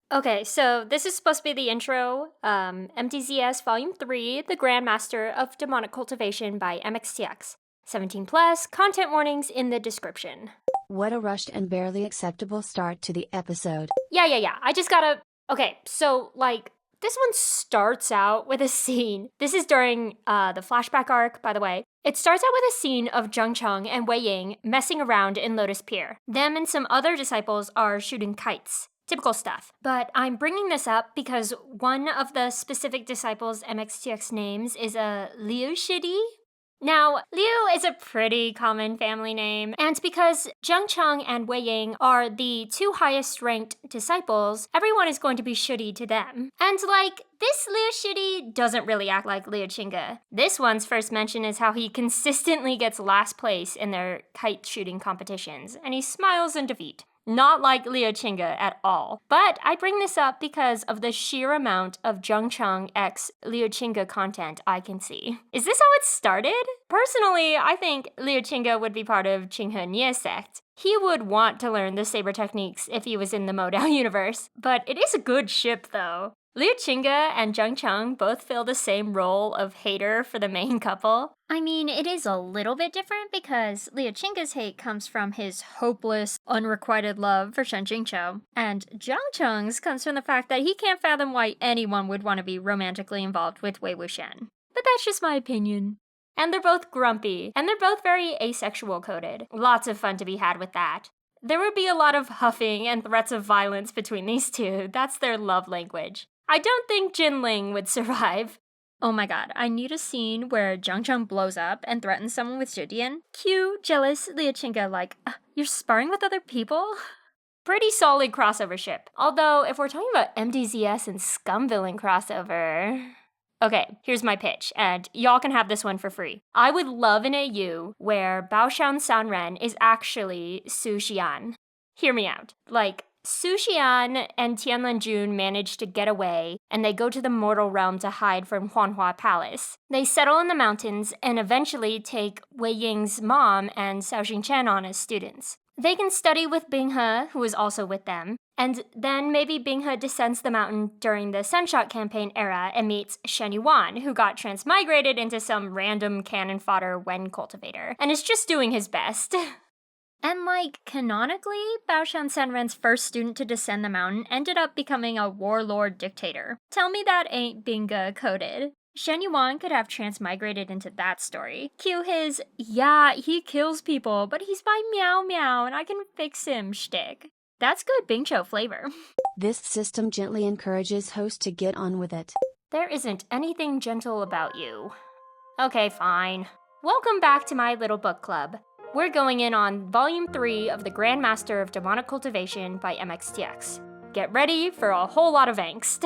Okay, so this is supposed to be the intro. MDZS Volume 3, The Grandmaster of Demonic Cultivation by MXTX. 17 plus, content warnings in the description. What a rushed and barely acceptable start to the episode. Yeah. I just gotta. Okay, so, this one starts out with a scene. This is during the flashback arc, by the way. It starts out with a scene of Zheng Cheng and Wei Ying messing around in Lotus Pier. Them and some other disciples are shooting kites. Typical stuff. But I'm bringing this up because one of the specific disciples' MXTX names is a Liu Shidi. Now, Liu is a pretty common family name, and because Zheng Cheng and Wei Ying are the two highest ranked disciples, everyone is going to be Shudi to them. And this Liu Shidi doesn't really act like Liu Qingge. This one's first mention is how he consistently gets last place in their kite shooting competitions, and he smiles in defeat. Not like Liu Qingge at all. But I bring this up because of the sheer amount of Zheng Cheng x Liu Qingge content I can see. Is this how it started? Personally, I think Liu Qingge would be part of Qinghe Nie sect. He would want to learn the saber techniques if he was in the Modao universe. But it is a good ship, though. Liu Qingge and Zheng Cheng both fill the same role of hater for the main couple. I mean, it is a little bit different because Liu Qingge's hate comes from his hopeless, unrequited love for Shen Jingqiu, and Zheng Cheng's comes from the fact that he can't fathom why anyone would want to be romantically involved with Wei Wuxian. But that's just my opinion. And they're both grumpy, and they're both very asexual coded. Lots of fun to be had with that. There would be a lot of huffing and threats of violence between these two. That's their love language. I don't think Jinling would survive. Oh my god, I need a scene where Zheng Cheng blows up and threatens someone with Zhidian. Cue jealous Liu Qingge you're sparring with other people? Pretty solid crossover ship. Although, if we're talking about MDZS and Scum Villain crossover... Okay, here's my pitch, and y'all can have this one for free. I would love an AU where Baoshan Sanren is actually Su Xian. Hear me out. Su Xian and Tianlin Jun manage to get away, and they go to the mortal realm to hide from Huanhua Palace. They settle in the mountains and eventually take Wei Ying's mom and Xiao Xingchen on as students. They can study with Binghe, who is also with them, and then maybe Binghe descends the mountain during the Sunshot campaign era and meets Shen Yuan, who got transmigrated into some random cannon fodder Wen cultivator, and is just doing his best. And canonically, Baoshan Senren's first student to descend the mountain ended up becoming a warlord dictator. Tell me that ain't Binghe coded. Shen Yuan could have transmigrated into that story. Cue his, yeah, he kills people, but he's by meow meow and I can fix him shtick. That's good Bingcho flavor. This system gently encourages hosts to get on with it. There isn't anything gentle about you. Okay, fine. Welcome back to my little book club. We're going in on Volume 3 of The Grandmaster of Demonic Cultivation by MXTX. Get ready for a whole lot of angst.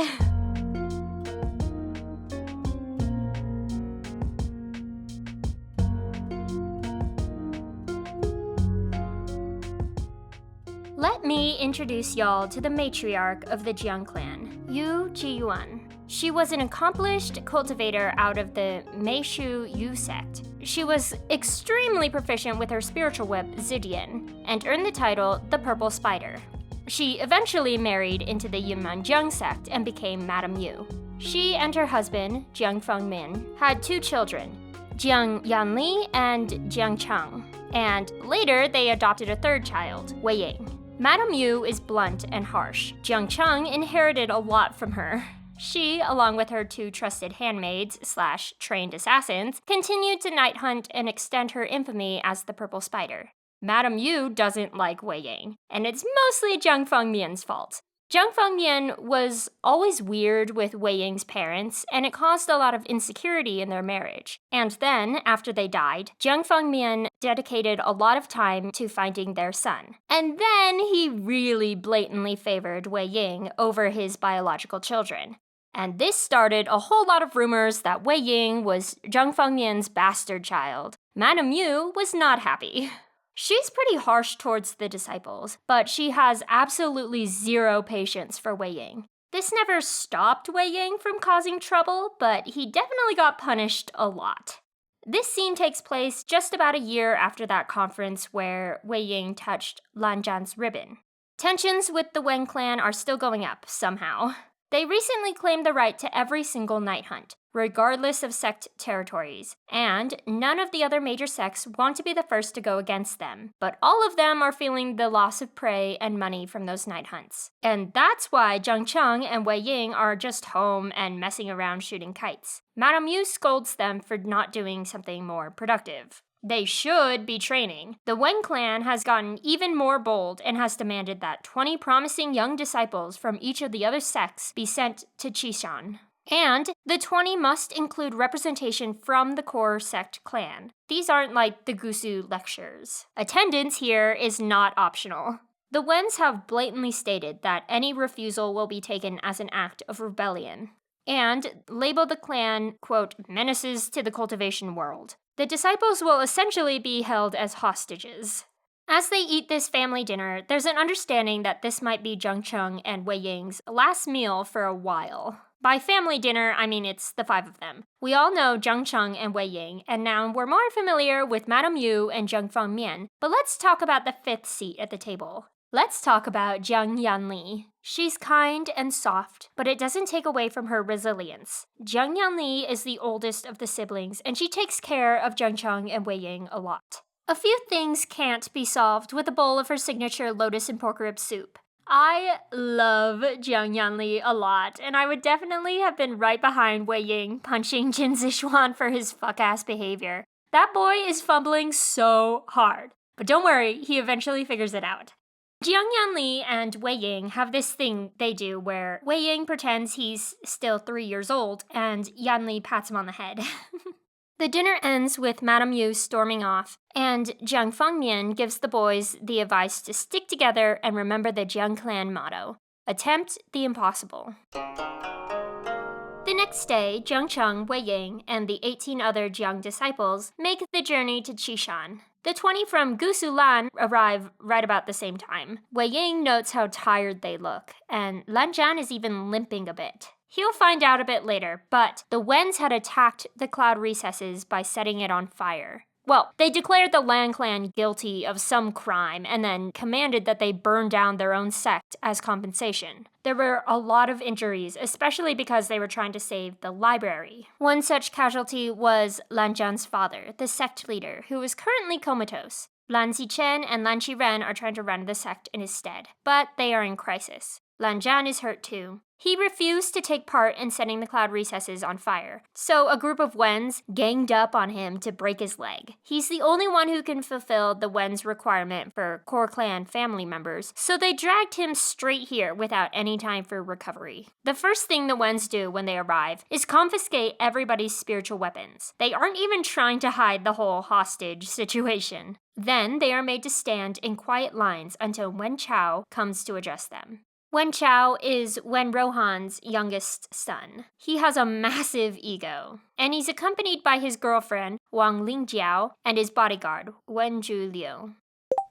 Let me introduce y'all to the matriarch of the Jiang clan, Yu Jiyuan. She was an accomplished cultivator out of the Meishu Yu sect. She was extremely proficient with her spiritual whip, Zidian, and earned the title the Purple Spider. She eventually married into the Yunmanjiang sect and became Madame Yu. She and her husband, Jiang Fengmin, had two children, Jiang Yanli and Jiang Cheng, and later they adopted a third child, Wei Ying. Madame Yu is blunt and harsh. Jiang Cheng inherited a lot from her. She, along with her two trusted handmaids / trained assassins, continued to night hunt and extend her infamy as the Purple Spider. Madame Yu doesn't like Wei Ying, and it's mostly Jiang Fengmian's fault. Jiang Fengmian was always weird with Wei Ying's parents, and it caused a lot of insecurity in their marriage. And then, after they died, Jiang Fengmian dedicated a lot of time to finding their son. And then he really blatantly favored Wei Ying over his biological children. And this started a whole lot of rumors that Wei Ying was Jiang Fengmian's bastard child. Madame Yu was not happy. She's pretty harsh towards the disciples, but she has absolutely zero patience for Wei Ying. This never stopped Wei Ying from causing trouble, but he definitely got punished a lot. This scene takes place just about a year after that conference where Wei Ying touched Lan Zhan's ribbon. Tensions with the Wen clan are still going up, somehow. They recently claimed the right to every single night hunt, regardless of sect territories, and none of the other major sects want to be the first to go against them, but all of them are feeling the loss of prey and money from those night hunts. And that's why Zhang Cheng and Wei Ying are just home and messing around shooting kites. Madame Yu scolds them for not doing something more productive. They should be training. The Wen clan has gotten even more bold and has demanded that 20 promising young disciples from each of the other sects be sent to Qishan. And the 20 must include representation from the core sect clan. These aren't like the Gusu lectures. Attendance here is not optional. The Wens have blatantly stated that any refusal will be taken as an act of rebellion, and label the clan, quote, menaces to the cultivation world. The disciples will essentially be held as hostages. As they eat this family dinner, there's an understanding that this might be Zhang Cheng and Wei Ying's last meal for a while. By family dinner, I mean it's the 5 of them. We all know Zhang Cheng and Wei Ying, and now we're more familiar with Madame Yu and Zheng Fengmian, but let's talk about the 5th seat at the table. Let's talk about Jiang Yanli. She's kind and soft, but it doesn't take away from her resilience. Jiang Yanli is the oldest of the siblings, and she takes care of Zheng Cheng and Wei Ying a lot. A few things can't be solved with a bowl of her signature lotus and pork rib soup. I love Jiang Yanli a lot, and I would definitely have been right behind Wei Ying punching Jin Zixuan for his fuck-ass behavior. That boy is fumbling so hard. But don't worry, he eventually figures it out. Jiang Yanli and Wei Ying have this thing they do where Wei Ying pretends he's still 3 years old and Yanli pats him on the head. The dinner ends with Madame Yu storming off, and Jiang Fengmian gives the boys the advice to stick together and remember the Jiang clan motto, attempt the impossible. The next day, Zheng Cheng, Wei Ying, and the 18 other Jiang disciples make the journey to Qishan. The 20 from Gusulan arrive right about the same time. Wei Ying notes how tired they look, and Lan Zhan is even limping a bit. He'll find out a bit later, but the Wens had attacked the cloud recesses by setting it on fire. Well, they declared the Lan clan guilty of some crime and then commanded that they burn down their own sect as compensation. There were a lot of injuries, especially because they were trying to save the library. One such casualty was Lan Zhan's father, the sect leader, who is currently comatose. Lan Zichen and Lan Qiren are trying to run the sect in his stead, but they are in crisis. Lan Zhan is hurt too. He refused to take part in setting the cloud recesses on fire, so a group of Wens ganged up on him to break his leg. He's the only one who can fulfill the Wens requirement for core clan family members, so they dragged him straight here without any time for recovery. The first thing the Wens do when they arrive is confiscate everybody's spiritual weapons. They aren't even trying to hide the whole hostage situation. Then they are made to stand in quiet lines until Wen Chao comes to address them. Wen Chao is Wen Rohan's youngest son. He has a massive ego, and he's accompanied by his girlfriend, Wang Lingjiao, and his bodyguard, Wen Zhuliu.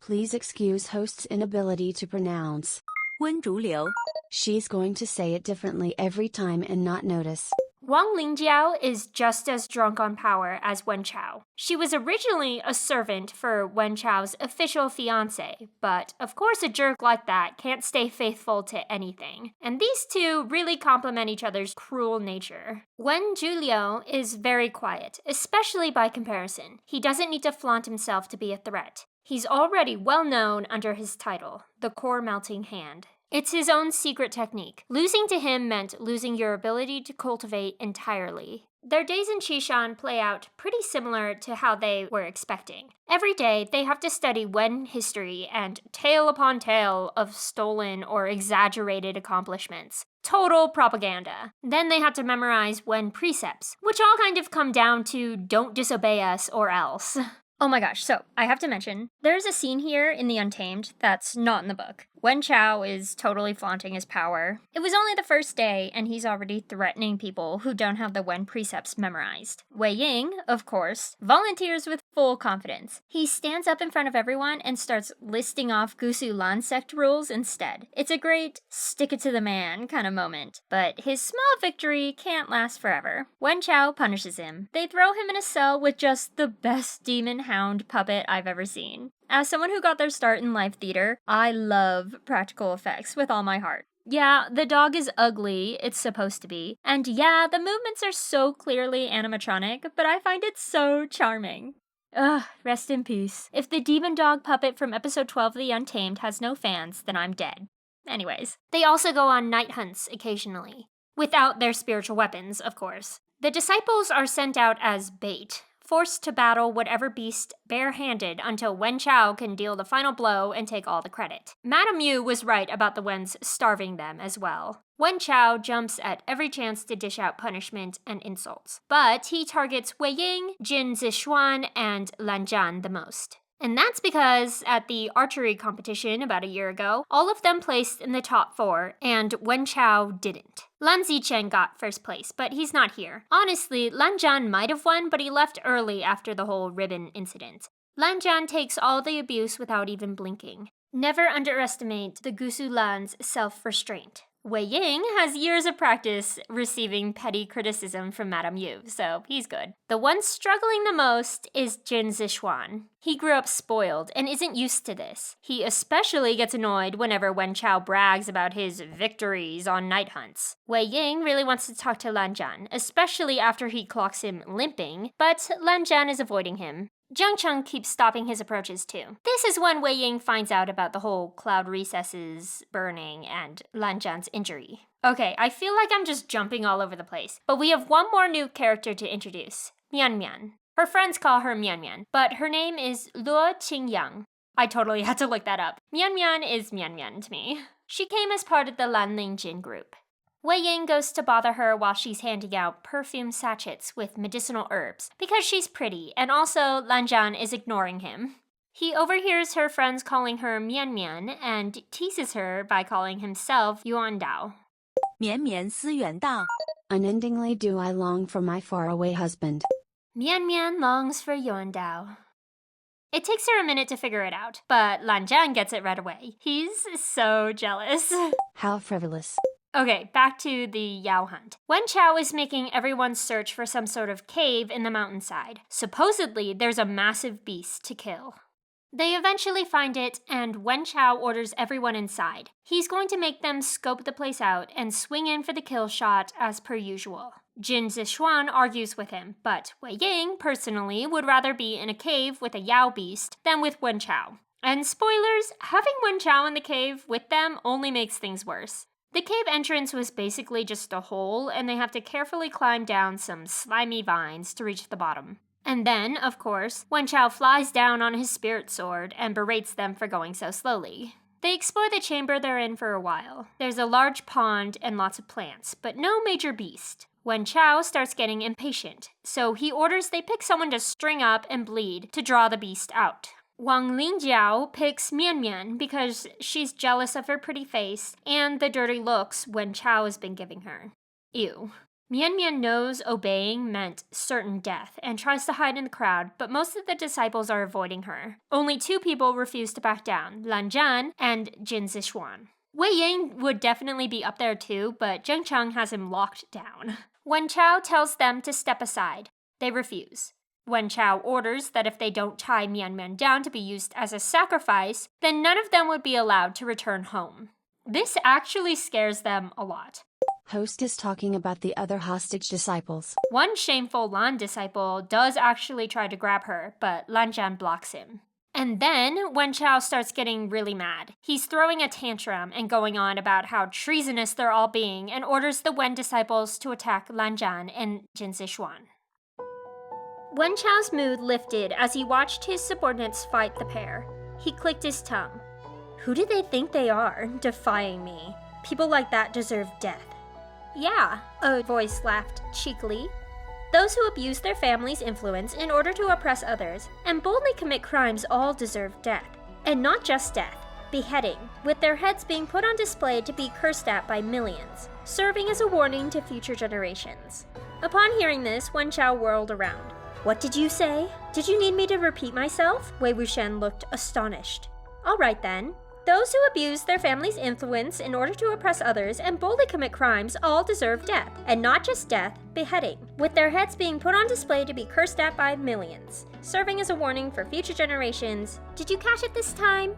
Please excuse host's inability to pronounce Wen Zhuliu. She's going to say it differently every time and not notice. Wang Lingjiao is just as drunk on power as Wen Chao. She was originally a servant for Wen Chao's official fiancé, but of course a jerk like that can't stay faithful to anything. And these two really complement each other's cruel nature. Wen Zhuliu is very quiet, especially by comparison. He doesn't need to flaunt himself to be a threat. He's already well known under his title, the Core Melting Hand. It's his own secret technique. Losing to him meant losing your ability to cultivate entirely. Their days in Qishan play out pretty similar to how they were expecting. Every day, they have to study Wen history and tale upon tale of stolen or exaggerated accomplishments. Total propaganda. Then they had to memorize Wen precepts, which all kind of come down to don't disobey us or else. Oh my gosh, so I have to mention, there's a scene here in The Untamed that's not in the book. Wen Chao is totally flaunting his power. It was only the first day, and he's already threatening people who don't have the Wen precepts memorized. Wei Ying, of course, volunteers with full confidence. He stands up in front of everyone and starts listing off Gusu Lan sect rules instead. It's a great stick it to the man kind of moment, but his small victory can't last forever. Wen Chao punishes him. They throw him in a cell with just the best demon hound puppet I've ever seen. As someone who got their start in live theater, I love practical effects with all my heart. Yeah, the dog is ugly, it's supposed to be, and yeah, the movements are so clearly animatronic, but I find it so charming. Ugh, rest in peace. If the demon dog puppet from episode 12 of The Untamed has no fans, then I'm dead. Anyways, they also go on night hunts occasionally. Without their spiritual weapons, of course. The disciples are sent out as bait, forced to battle whatever beast barehanded until Wen Chao can deal the final blow and take all the credit. Madame Yu was right about the Wens starving them as well. Wen Chao jumps at every chance to dish out punishment and insults, but he targets Wei Ying, Jin Zixuan, and Lan Zhan the most. And that's because at the archery competition about a year ago, all of them placed in the top 4, and Wen Chao didn't. Lan Zichen got first place, but he's not here. Honestly, Lan Zhan might have won, but he left early after the whole ribbon incident. Lan Zhan takes all the abuse without even blinking. Never underestimate the Gusu Lan's self-restraint. Wei Ying has years of practice receiving petty criticism from Madame Yu, so he's good. The one struggling the most is Jin Zixuan. He grew up spoiled and isn't used to this. He especially gets annoyed whenever Wen Chao brags about his victories on night hunts. Wei Ying really wants to talk to Lan Zhan, especially after he clocks him limping, but Lan Zhan is avoiding him. Jiang Cheng keeps stopping his approaches too. This is when Wei Ying finds out about the whole cloud recesses burning and Lan Zhan's injury. Okay, I feel like I'm just jumping all over the place, but we have one more new character to introduce, Mian Mian. Her friends call her Mian Mian, but her name is Luo Qingyang. I totally had to look that up. Mian Mian is Mian Mian to me. She came as part of the Lanling Jin group. Wei Ying goes to bother her while she's handing out perfume sachets with medicinal herbs, because she's pretty, and also Lan Zhan is ignoring him. He overhears her friends calling her Mian Mian, and teases her by calling himself Yuan Dao. 绵绵思远道. Unendingly do I long for my faraway husband. Mian Mian longs for Yuan Dao. It takes her a minute to figure it out, but Lan Zhan gets it right away. He's so jealous. How frivolous. Okay, back to the Yao hunt. Wen Chao is making everyone search for some sort of cave in the mountainside. Supposedly, there's a massive beast to kill. They eventually find it, and Wen Chao orders everyone inside. He's going to make them scope the place out and swing in for the kill shot as per usual. Jin Zixuan argues with him, but Wei Ying, personally, would rather be in a cave with a Yao beast than with Wen Chao. And spoilers, having Wen Chao in the cave with them only makes things worse. The cave entrance was basically just a hole, and they have to carefully climb down some slimy vines to reach the bottom. And then, of course, Wen Chao flies down on his spirit sword and berates them for going so slowly. They explore the chamber they're in for a while. There's a large pond and lots of plants, but no major beast. Wen Chao starts getting impatient, so he orders they pick someone to string up and bleed to draw the beast out. Wang Lingjiao picks Mian Mian because she's jealous of her pretty face and the dirty looks Wen Chao has been giving her. Ew. Mian Mian knows obeying meant certain death and tries to hide in the crowd, but most of the disciples are avoiding her. Only 2 people refuse to back down, Lan Zhan and Jin Zixuan. Wei Ying would definitely be up there too, but Jiang Cheng has him locked down. Wen Chao tells them to step aside. They refuse. Wen Chao orders that if they don't tie Mian Mian down to be used as a sacrifice, then none of them would be allowed to return home. This actually scares them a lot. Host is talking about the other hostage disciples. One shameful Lan disciple does actually try to grab her, but Lan Zhan blocks him. And then Wen Chao starts getting really mad. He's throwing a tantrum and going on about how treasonous they're all being and orders the Wen disciples to attack Lan Zhan and Jin Zixuan. Wen Chao's mood lifted as he watched his subordinates fight the pair. He clicked his tongue. Who do they think they are, defying me? People like that deserve death. Yeah, a voice laughed cheekily. Those who abuse their family's influence in order to oppress others and boldly commit crimes all deserve death. And not just death, beheading, with their heads being put on display to be cursed at by millions, serving as a warning to future generations. Upon hearing this, Wen Chao whirled around. What did you say? Did you need me to repeat myself? Wei Wuxian looked astonished. All right then. Those who abuse their family's influence in order to oppress others and boldly commit crimes all deserve death, and not just death, beheading, with their heads being put on display to be cursed at by millions, serving as a warning for future generations. Did you catch it this time?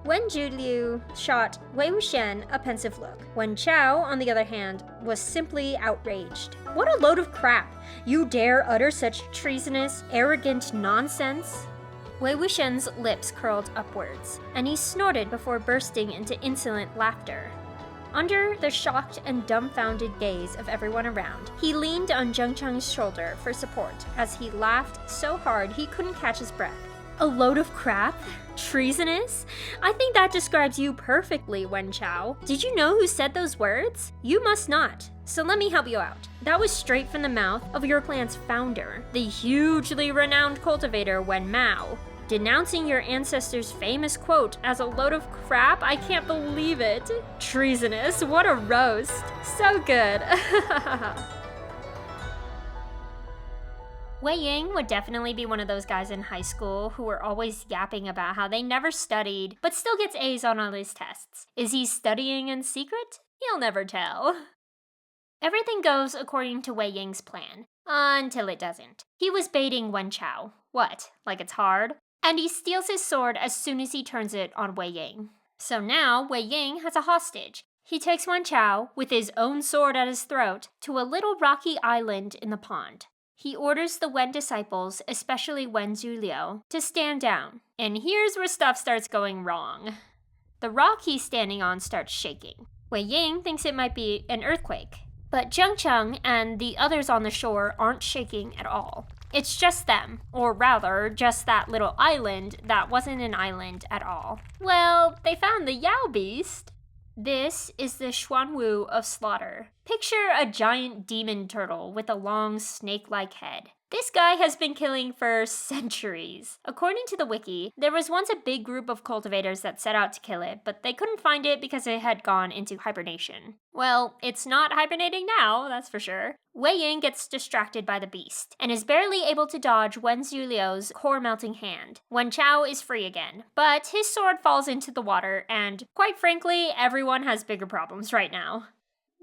Wen Zhuliu shot Wei Wuxian a pensive look. Wen Chao, on the other hand, was simply outraged. What a load of crap! You dare utter such treasonous, arrogant nonsense? Wei Wuxian's lips curled upwards, and he snorted before bursting into insolent laughter. Under the shocked and dumbfounded gaze of everyone around, he leaned on Zheng Cheng's shoulder for support as he laughed so hard he couldn't catch his breath. A load of crap? Treasonous? I think that describes you perfectly, Wen Chao. Did you know who said those words? You must not. So let me help you out. That was straight from the mouth of your clan's founder, the hugely renowned cultivator Wen Mao. Denouncing your ancestor's famous quote as a load of crap? I can't believe it. Treasonous, what a roast. So good. Wei Ying would definitely be one of those guys in high school who were always yapping about how they never studied, but still gets A's on all his tests. Is he studying in secret? You'll never tell. Everything goes according to Wei Ying's plan, until it doesn't. He was baiting Wen Chao. What, like it's hard? And he steals his sword as soon as he turns it on Wei Ying. So now Wei Ying has a hostage. He takes Wen Chao, with his own sword at his throat, to a little rocky island in the pond. He orders the Wen disciples, especially Wen Zhuliu, to stand down. And here's where stuff starts going wrong. The rock he's standing on starts shaking. Wei Ying thinks it might be an earthquake. But Zheng Cheng and the others on the shore aren't shaking at all. It's just them, or rather, just that little island that wasn't an island at all. Well, they found the Yao beast. This is the Xuanwu of slaughter. Picture a giant demon turtle with a long snake-like head. This guy has been killing for centuries. According to the wiki, there was once a big group of cultivators that set out to kill it, but they couldn't find it because it had gone into hibernation. Well, it's not hibernating now, that's for sure. Wei Ying gets distracted by the beast, and is barely able to dodge Wen Zhuliu's core-melting hand. Wen Chao is free again, but his sword falls into the water, and quite frankly, everyone has bigger problems right now.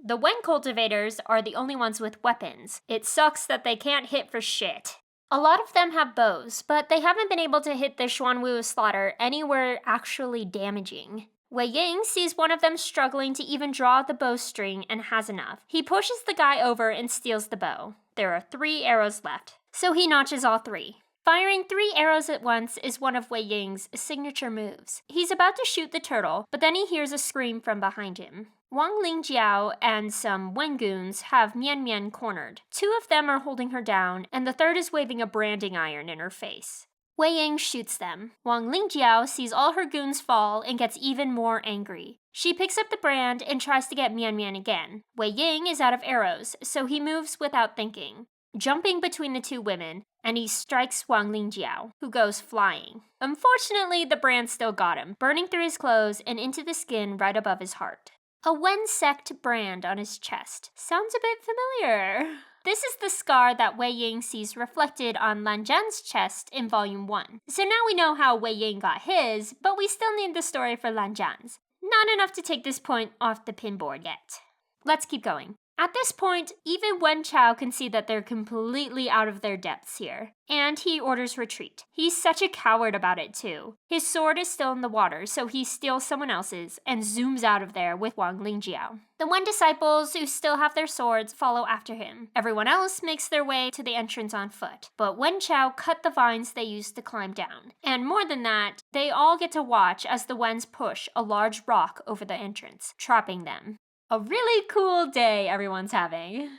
The Wen cultivators are the only ones with weapons. It sucks that they can't hit for shit. A lot of them have bows, but they haven't been able to hit the Xuanwu slaughter anywhere actually damaging. Wei Ying sees one of them struggling to even draw the bowstring and has enough. He pushes the guy over and steals the bow. There are 3 arrows left, so he notches all 3. Firing 3 arrows at once is one of Wei Ying's signature moves. He's about to shoot the turtle, but then he hears a scream from behind him. Wang Lingjiao and some Wen goons have Mian Mian cornered. 2 of them are holding her down, and the 3rd is waving a branding iron in her face. Wei Ying shoots them. Wang Lingjiao sees all her goons fall and gets even more angry. She picks up the brand and tries to get Mian Mian again. Wei Ying is out of arrows, so he moves without thinking, jumping between the 2 women, and he strikes Wang Lingjiao, who goes flying. Unfortunately, the brand still got him, burning through his clothes and into the skin right above his heart. A Wen sect brand on his chest. Sounds a bit familiar. This is the scar that Wei Ying sees reflected on Lan Zhan's chest in Volume 1. So now we know how Wei Ying got his, but we still need the story for Lan Zhan's. Not enough to take this point off the pinboard yet. Let's keep going. At this point, even Wen Chao can see that they're completely out of their depths here, and he orders retreat. He's such a coward about it too. His sword is still in the water, so he steals someone else's and zooms out of there with Wang Lingjiao. The Wen disciples who still have their swords follow after him. Everyone else makes their way to the entrance on foot, but Wen Chao cut the vines they used to climb down. And more than that, they all get to watch as the Wens push a large rock over the entrance, trapping them. A really cool day everyone's having.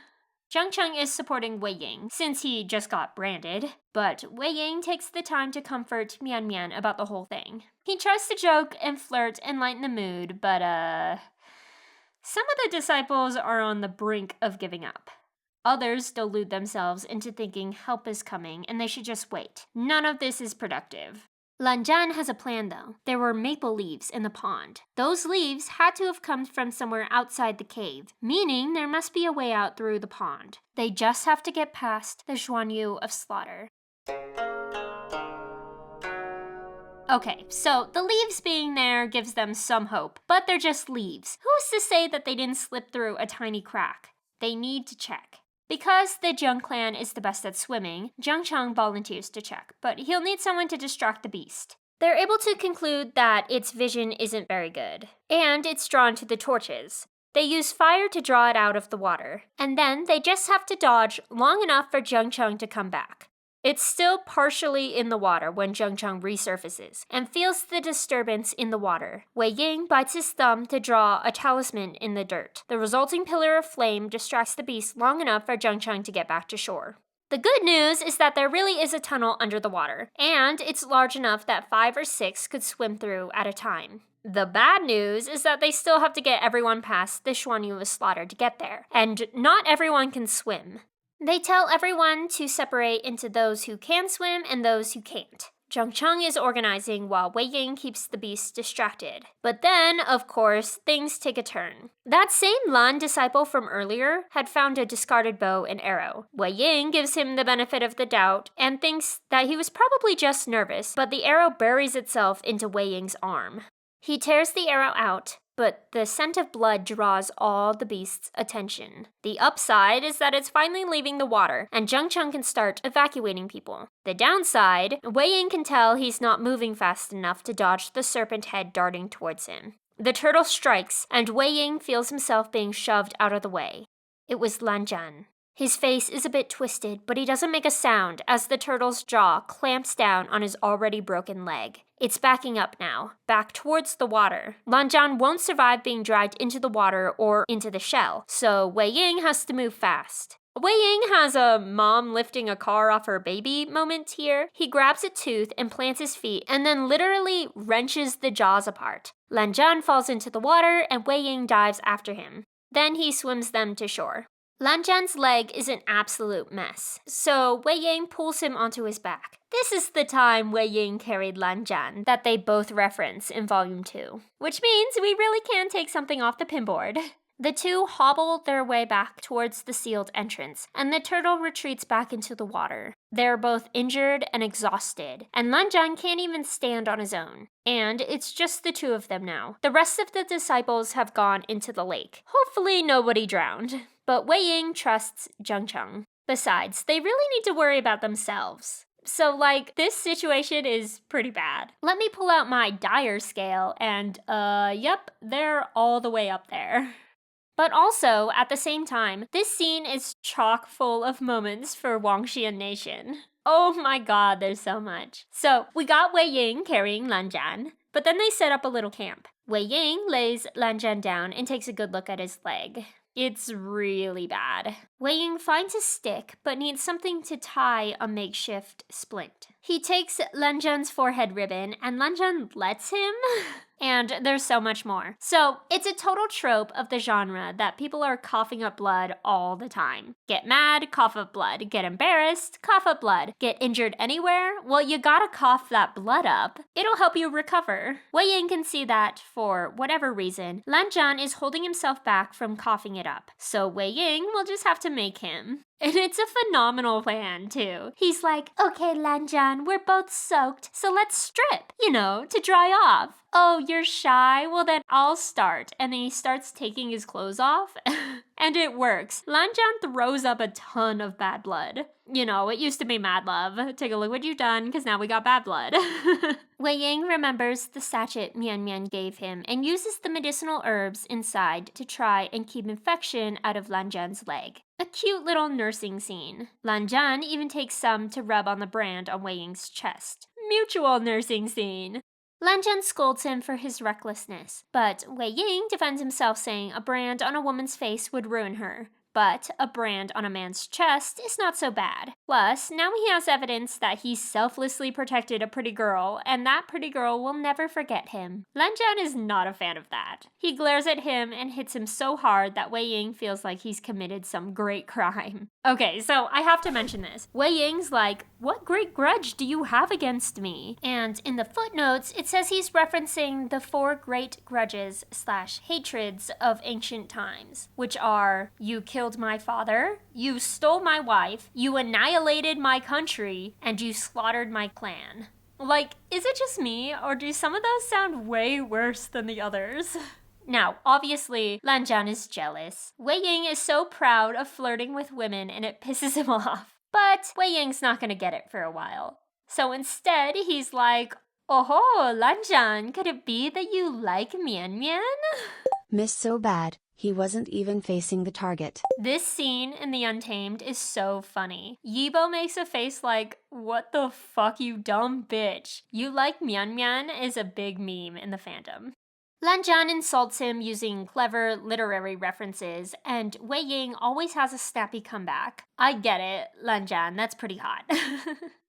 Zheng Cheng is supporting Wei Ying, since he just got branded, but Wei Ying takes the time to comfort Mian Mian about the whole thing. He tries to joke and flirt and lighten the mood, but some of the disciples are on the brink of giving up. Others delude themselves into thinking help is coming and they should just wait. None of this is productive. Lan Zhan has a plan though. There were maple leaves in the pond. Those leaves had to have come from somewhere outside the cave, meaning there must be a way out through the pond. They just have to get past the Xuanyu of slaughter. Okay, so the leaves being there gives them some hope, but they're just leaves. Who's to say that they didn't slip through a tiny crack? They need to check. Because the Zheng clan is the best at swimming, Zheng Cheng volunteers to check, but he'll need someone to distract the beast. They're able to conclude that its vision isn't very good, and it's drawn to the torches. They use fire to draw it out of the water, and then they just have to dodge long enough for Zheng Cheng to come back. It's still partially in the water when Zheng Cheng resurfaces and feels the disturbance in the water. Wei Ying bites his thumb to draw a talisman in the dirt. The resulting pillar of flame distracts the beast long enough for Zheng Cheng to get back to shore. The good news is that there really is a tunnel under the water, and it's large enough that 5 or 6 could swim through at a time. The bad news is that they still have to get everyone past the Xuanyu was slaughtered to get there, and not everyone can swim. They tell everyone to separate into those who can swim and those who can't. Zheng Cheng is organizing while Wei Ying keeps the beast distracted. But then, of course, things take a turn. That same Lan disciple from earlier had found a discarded bow and arrow. Wei Ying gives him the benefit of the doubt and thinks that he was probably just nervous, but the arrow buries itself into Wei Ying's arm. He tears the arrow out, but the scent of blood draws all the beast's attention. The upside is that it's finally leaving the water, and Zheng Cheng can start evacuating people. The downside, Wei Ying can tell he's not moving fast enough to dodge the serpent head darting towards him. The turtle strikes, and Wei Ying feels himself being shoved out of the way. It was Lan Zhan. His face is a bit twisted, but he doesn't make a sound as the turtle's jaw clamps down on his already broken leg. It's backing up now, back towards the water. Lan Zhan won't survive being dragged into the water or into the shell, so Wei Ying has to move fast. Wei Ying has a mom lifting a car off her baby moment here. He grabs a tooth and plants his feet and then literally wrenches the jaws apart. Lan Zhan falls into the water and Wei Ying dives after him. Then he swims them to shore. Lan Zhan's leg is an absolute mess, so Wei Ying pulls him onto his back. This is the time Wei Ying carried Lan Zhan that they both reference in Volume 2, which means we really can take something off the pinboard. The two hobble their way back towards the sealed entrance, and the turtle retreats back into the water. They're both injured and exhausted, and Lan Zhan can't even stand on his own. And it's just the two of them now. The rest of the disciples have gone into the lake. Hopefully nobody drowned. But Wei Ying trusts Zheng Cheng. Besides, they really need to worry about themselves. So, this situation is pretty bad. Let me pull out my dire scale, and, yep, they're all the way up there. But also, at the same time, this scene is chock full of moments for Wangxian Nation. Oh my god, there's so much. So, we got Wei Ying carrying Lan Zhan, but then they set up a little camp. Wei Ying lays Lan Zhan down and takes a good look at his leg. It's really bad. Wei Ying finds a stick, but needs something to tie a makeshift splint. He takes Lan Zhan's forehead ribbon, and Lan Zhan lets him? And there's so much more. So, it's a total trope of the genre that people are coughing up blood all the time. Get mad, cough up blood. Get embarrassed, cough up blood. Get injured anywhere? Well, you gotta cough that blood up. It'll help you recover. Wei Ying can see that, for whatever reason, Lan Zhan is holding himself back from coughing it up. So Wei Ying will just have to make him. And it's a phenomenal plan, too. He's like, okay, Lan Zhan, we're both soaked, so let's strip, to dry off. Oh, you're shy? Well, then I'll start. And then he starts taking his clothes off. And it works. Lan Zhan throws up a ton of bad blood. It used to be mad love. Take a look what you've done, because now we got bad blood. Wei Ying remembers the sachet Mian Mian gave him and uses the medicinal herbs inside to try and keep infection out of Lan Zhan's leg. A cute little nursing scene. Lan Zhan even takes some to rub on the brand on Wei Ying's chest. Mutual nursing scene. Lan Zhan scolds him for his recklessness, but Wei Ying defends himself saying a brand on a woman's face would ruin her. But a brand on a man's chest is not so bad. Plus, now he has evidence that he selflessly protected a pretty girl, and that pretty girl will never forget him. Lan Zhan is not a fan of that. He glares at him and hits him so hard that Wei Ying feels like he's committed some great crime. Okay, so I have to mention this. Wei Ying's like, what great grudge do you have against me? And in the footnotes, it says he's referencing the 4 great grudges / hatreds of ancient times, which are, you killed my father, you stole my wife, you annihilated my country, and you slaughtered my clan. Like, is it just me, or do some of those sound way worse than the others? Now, obviously, Lanjian is jealous. Wei Ying is so proud of flirting with women and it pisses him off. But Wei Ying's not gonna get it for a while. So instead, he's like, "Oh, Lanjian, could it be that you like Mian Mian?" Missed so bad, he wasn't even facing the target. This scene in The Untamed is so funny. Yibo makes a face like, "What the fuck, you dumb bitch? You like Mian Mian" is a big meme in the fandom. Lanjian insults him using clever literary references, and Wei Ying always has a snappy comeback. I get it, Lanjian, that's pretty hot.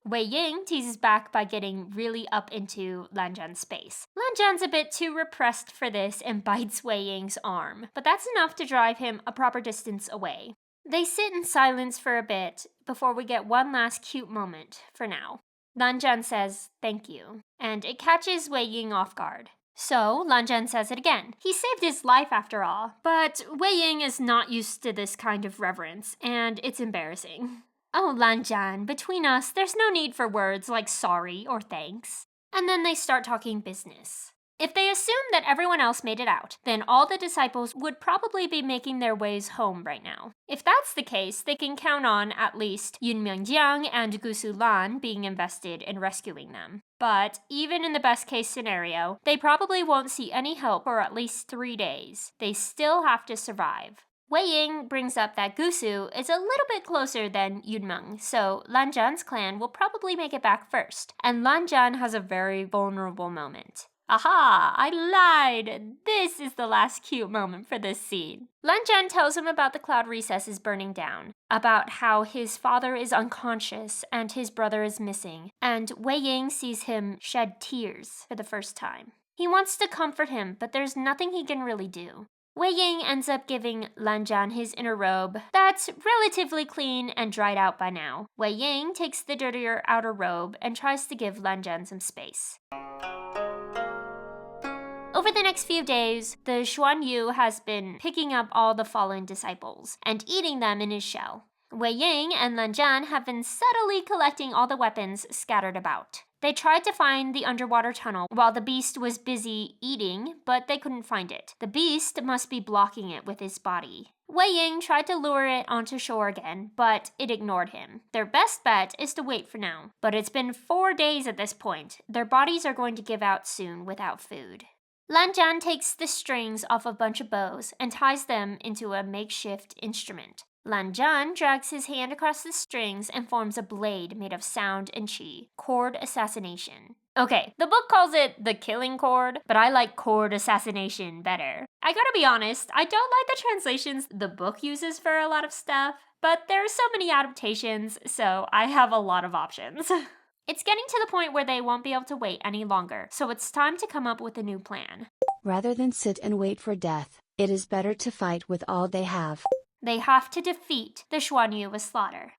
Wei Ying teases back by getting really up into Lanjian's space. Lanjian's a bit too repressed for this and bites Wei Ying's arm, but that's enough to drive him a proper distance away. They sit in silence for a bit before we get one last cute moment for now. Lanjian says, "Thank you," and it catches Wei Ying off guard. So, Lanjian says it again. He saved his life after all, but Wei Ying is not used to this kind of reverence, and it's embarrassing. "Oh, Lanjian, between us, there's no need for words like sorry or thanks." And then they start talking business. If they assume that everyone else made it out, then all the disciples would probably be making their ways home right now. If that's the case, they can count on at least Yun Mingjiang and Gusu Lan being invested in rescuing them. But even in the best case scenario, they probably won't see any help for at least 3 days. They still have to survive. Wei Ying brings up that Gusu is a little bit closer than Yunmeng, so Lanjian's clan will probably make it back first, and Lanjian has a very vulnerable moment. Aha! I lied! This is the last cute moment for this scene. Lanjian tells him about the cloud recesses burning down, about how his father is unconscious and his brother is missing, and Wei Ying sees him shed tears for the first time. He wants to comfort him, but there's nothing he can really do. Wei Ying ends up giving Lanjian his inner robe that's relatively clean and dried out by now. Wei Ying takes the dirtier outer robe and tries to give Lanjian some space. Over the next few days, the Xuan Yu has been picking up all the fallen disciples and eating them in his shell. Wei Ying and Lanjian have been subtly collecting all the weapons scattered about. They tried to find the underwater tunnel while the beast was busy eating, but they couldn't find it. The beast must be blocking it with his body. Wei Ying tried to lure it onto shore again, but it ignored him. Their best bet is to wait for now. But it's been 4 days at this point. Their bodies are going to give out soon without food. Lanjian takes the strings off a bunch of bows and ties them into a makeshift instrument. Lanjian drags his hand across the strings and forms a blade made of sound and chi, chord assassination. Okay, the book calls it the killing chord, but I like chord assassination better. I gotta be honest, I don't like the translations the book uses for a lot of stuff, but there are so many adaptations, so I have a lot of options. It's getting to the point where they won't be able to wait any longer, so it's time to come up with a new plan. Rather than sit and wait for death, it is better to fight with all they have. They have to defeat the Xuan Yu with slaughter.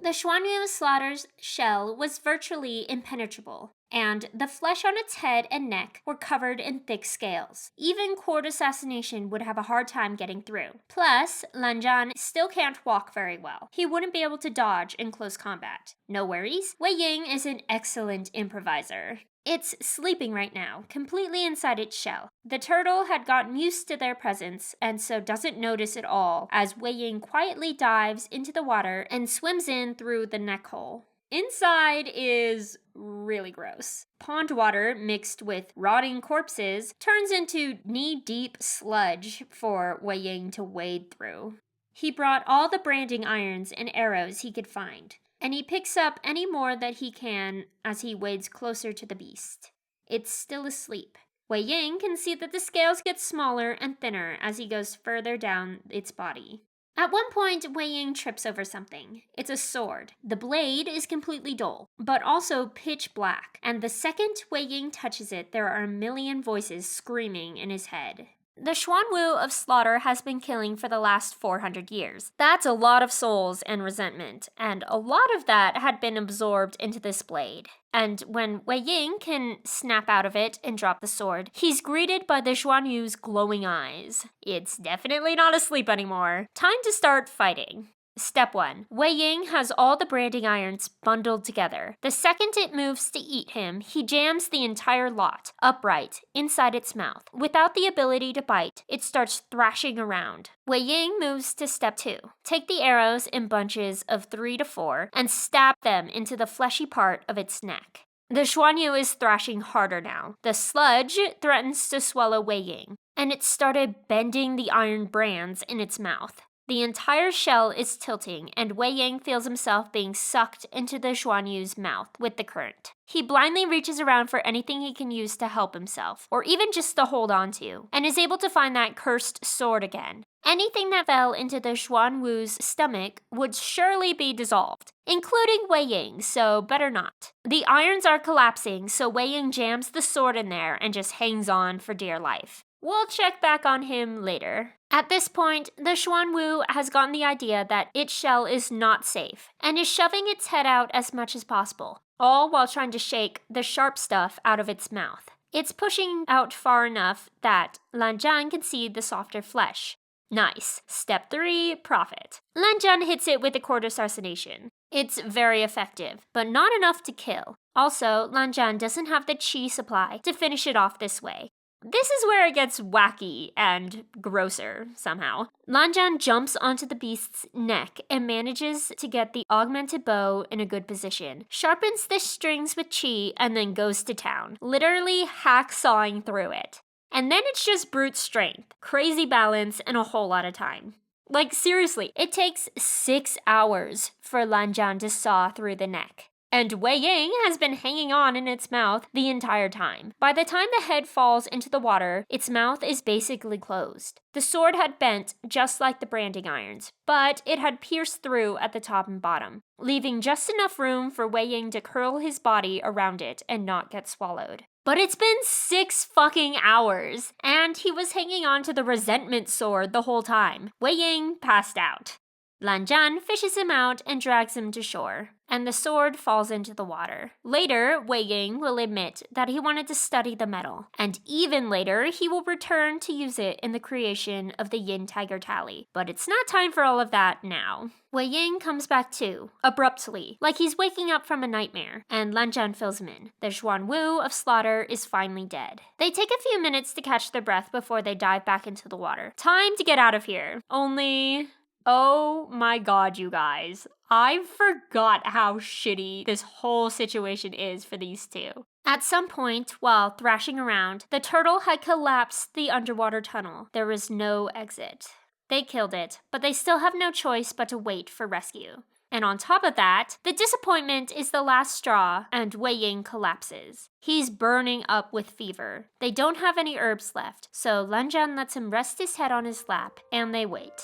The Xuan Yu slaughter's shell was virtually impenetrable, and the flesh on its head and neck were covered in thick scales. Even chord assassination would have a hard time getting through. Plus, Lanjian still can't walk very well. He wouldn't be able to dodge in close combat. No worries, Wei Ying is an excellent improviser. It's sleeping right now, completely inside its shell. The turtle had gotten used to their presence, and so doesn't notice at all as Wei Ying quietly dives into the water and swims in through the neck hole. Inside is really gross. Pond water mixed with rotting corpses turns into knee-deep sludge for Wei Ying to wade through. He brought all the branding irons and arrows he could find, and he picks up any more that he can as he wades closer to the beast. It's still asleep. Wei Ying can see that the scales get smaller and thinner as he goes further down its body. At one point, Wei Ying trips over something. It's a sword. The blade is completely dull, but also pitch black, and the second Wei Ying touches it, there are a million voices screaming in his head. The Xuanwu of slaughter has been killing for the last 400 years. That's a lot of souls and resentment, and a lot of that had been absorbed into this blade. And when Wei Ying can snap out of it and drop the sword, he's greeted by the Xuanyu's glowing eyes. It's definitely not asleep anymore. Time to start fighting. Step 1. Wei Ying has all the branding irons bundled together. The second it moves to eat him, he jams the entire lot, upright, inside its mouth. Without the ability to bite, it starts thrashing around. Wei Ying moves to step 2. Take the arrows in bunches of 3 to 4 and stab them into the fleshy part of its neck. The Xuanyu is thrashing harder now. The sludge threatens to swallow Wei Ying, and it started bending the iron brands in its mouth. The entire shell is tilting, and Wei Ying feels himself being sucked into the Xuanyu's mouth with the current. He blindly reaches around for anything he can use to help himself, or even just to hold on to, and is able to find that cursed sword again. Anything that fell into the Xuanwu's stomach would surely be dissolved, including Wei Ying, so better not. The irons are collapsing, so Wei Ying jams the sword in there and just hangs on for dear life. We'll check back on him later. At this point, the Xuanwu has gotten the idea that its shell is not safe, and is shoving its head out as much as possible, all while trying to shake the sharp stuff out of its mouth. It's pushing out far enough that Lan Zhan can see the softer flesh. Nice. Step 3, profit. Lan Zhan hits it with a cord assassination. It's very effective, but not enough to kill. Also, Lan Zhan doesn't have the qi supply to finish it off this way. This is where it gets wacky and grosser, somehow. Lan Zhan jumps onto the beast's neck and manages to get the augmented bow in a good position, sharpens the strings with qi, and then goes to town, literally hacksawing through it. And then it's just brute strength, crazy balance, and a whole lot of time. Like, seriously, it takes 6 hours for Lan Zhan to saw through the neck. And Wei Ying has been hanging on in its mouth the entire time. By the time the head falls into the water, its mouth is basically closed. The sword had bent just like the branding irons, but it had pierced through at the top and bottom, leaving just enough room for Wei Ying to curl his body around it and not get swallowed. But it's been 6 fucking hours, and he was hanging on to the resentment sword the whole time. Wei Ying passed out. Lan Zhan fishes him out and drags him to shore, and the sword falls into the water. Later, Wei Ying will admit that he wanted to study the metal, and even later, he will return to use it in the creation of the Yin Tiger Tally. But it's not time for all of that now. Wei Ying comes back too, abruptly, like he's waking up from a nightmare, and Lan Zhan fills him in. The Xuanwu of slaughter is finally dead. They take a few minutes to catch their breath before they dive back into the water. Time to get out of here. Only... oh my god, you guys. I forgot how shitty this whole situation is for these two. At some point, while thrashing around, the turtle had collapsed the underwater tunnel. There was no exit. They killed it, but they still have no choice but to wait for rescue. And on top of that, the disappointment is the last straw, and Wei Ying collapses. He's burning up with fever. They don't have any herbs left, so Lan Zhan lets him rest his head on his lap, and they wait.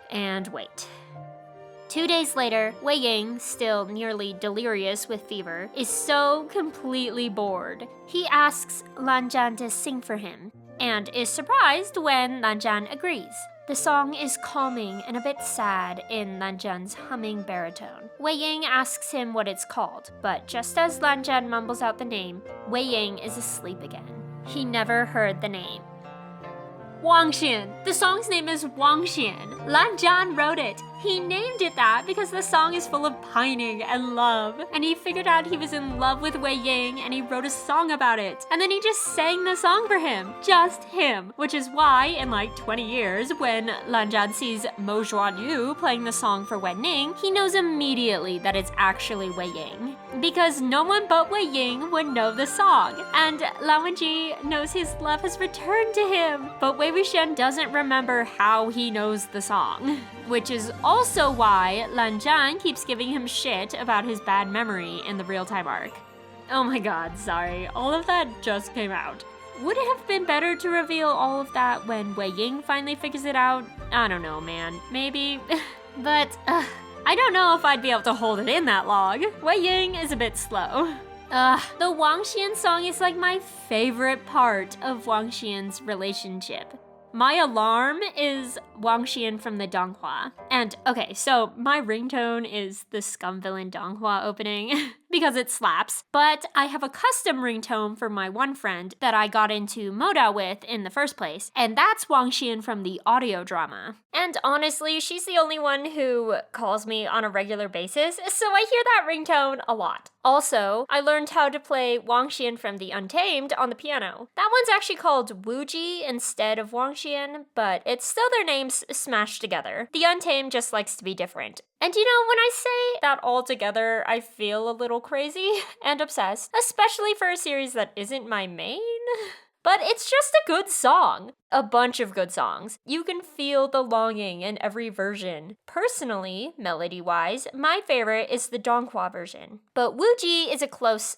And wait. 2 days later, Wei Ying, still nearly delirious with fever, is so completely bored. He asks Lan Zhan to sing for him, and is surprised when Lan Zhan agrees. The song is calming and a bit sad in Lan Zhan's humming baritone. Wei Ying asks him what it's called, but just as Lan Zhan mumbles out the name, Wei Ying is asleep again. He never heard the name. Wang Xian. The song's name is Wang Xian. Lan Zhan wrote it. He named it that because the song is full of pining and love. And he figured out he was in love with Wei Ying and he wrote a song about it. And then he just sang the song for him. Just him. Which is why, in like 20 years, when Lan Zhan sees Mo Xuanyu playing the song for Wen Ning, he knows immediately that it's actually Wei Ying. Because no one but Wei Ying would know the song. And Lan Wenji knows his love has returned to him. But Wei Wuxian doesn't remember how he knows the song. Which is also why Lan Zhan keeps giving him shit about his bad memory in the real-time arc. Oh my god, sorry. All of that just came out. Would it have been better to reveal all of that when Wei Ying finally figures it out? I don't know, man. Maybe. But, I don't know if I'd be able to hold it in that long. Wei Ying is a bit slow. The Wang Xian song is like my favorite part of Wang Xian's relationship. My alarm is Wang Xian from the Donghua. And okay, so my ringtone is the Scum Villain Donghua opening because it slaps. But I have a custom ringtone for my one friend that I got into Moda with in the first place, and that's Wang Xian from the audio drama. And honestly, she's the only one who calls me on a regular basis, so I hear that ringtone a lot. Also, I learned how to play Wang Xian from the Untamed on the piano. That one's actually called Wuji instead of Wang Xian, but it's still their names smashed together. The Untamed just likes to be different. And you know, when I say that all together, I feel a little crazy and obsessed, especially for a series that isn't my main. But it's just a good song. A bunch of good songs. You can feel the longing in every version. Personally, melody-wise, my favorite is the Donghua version. But Wuji is a close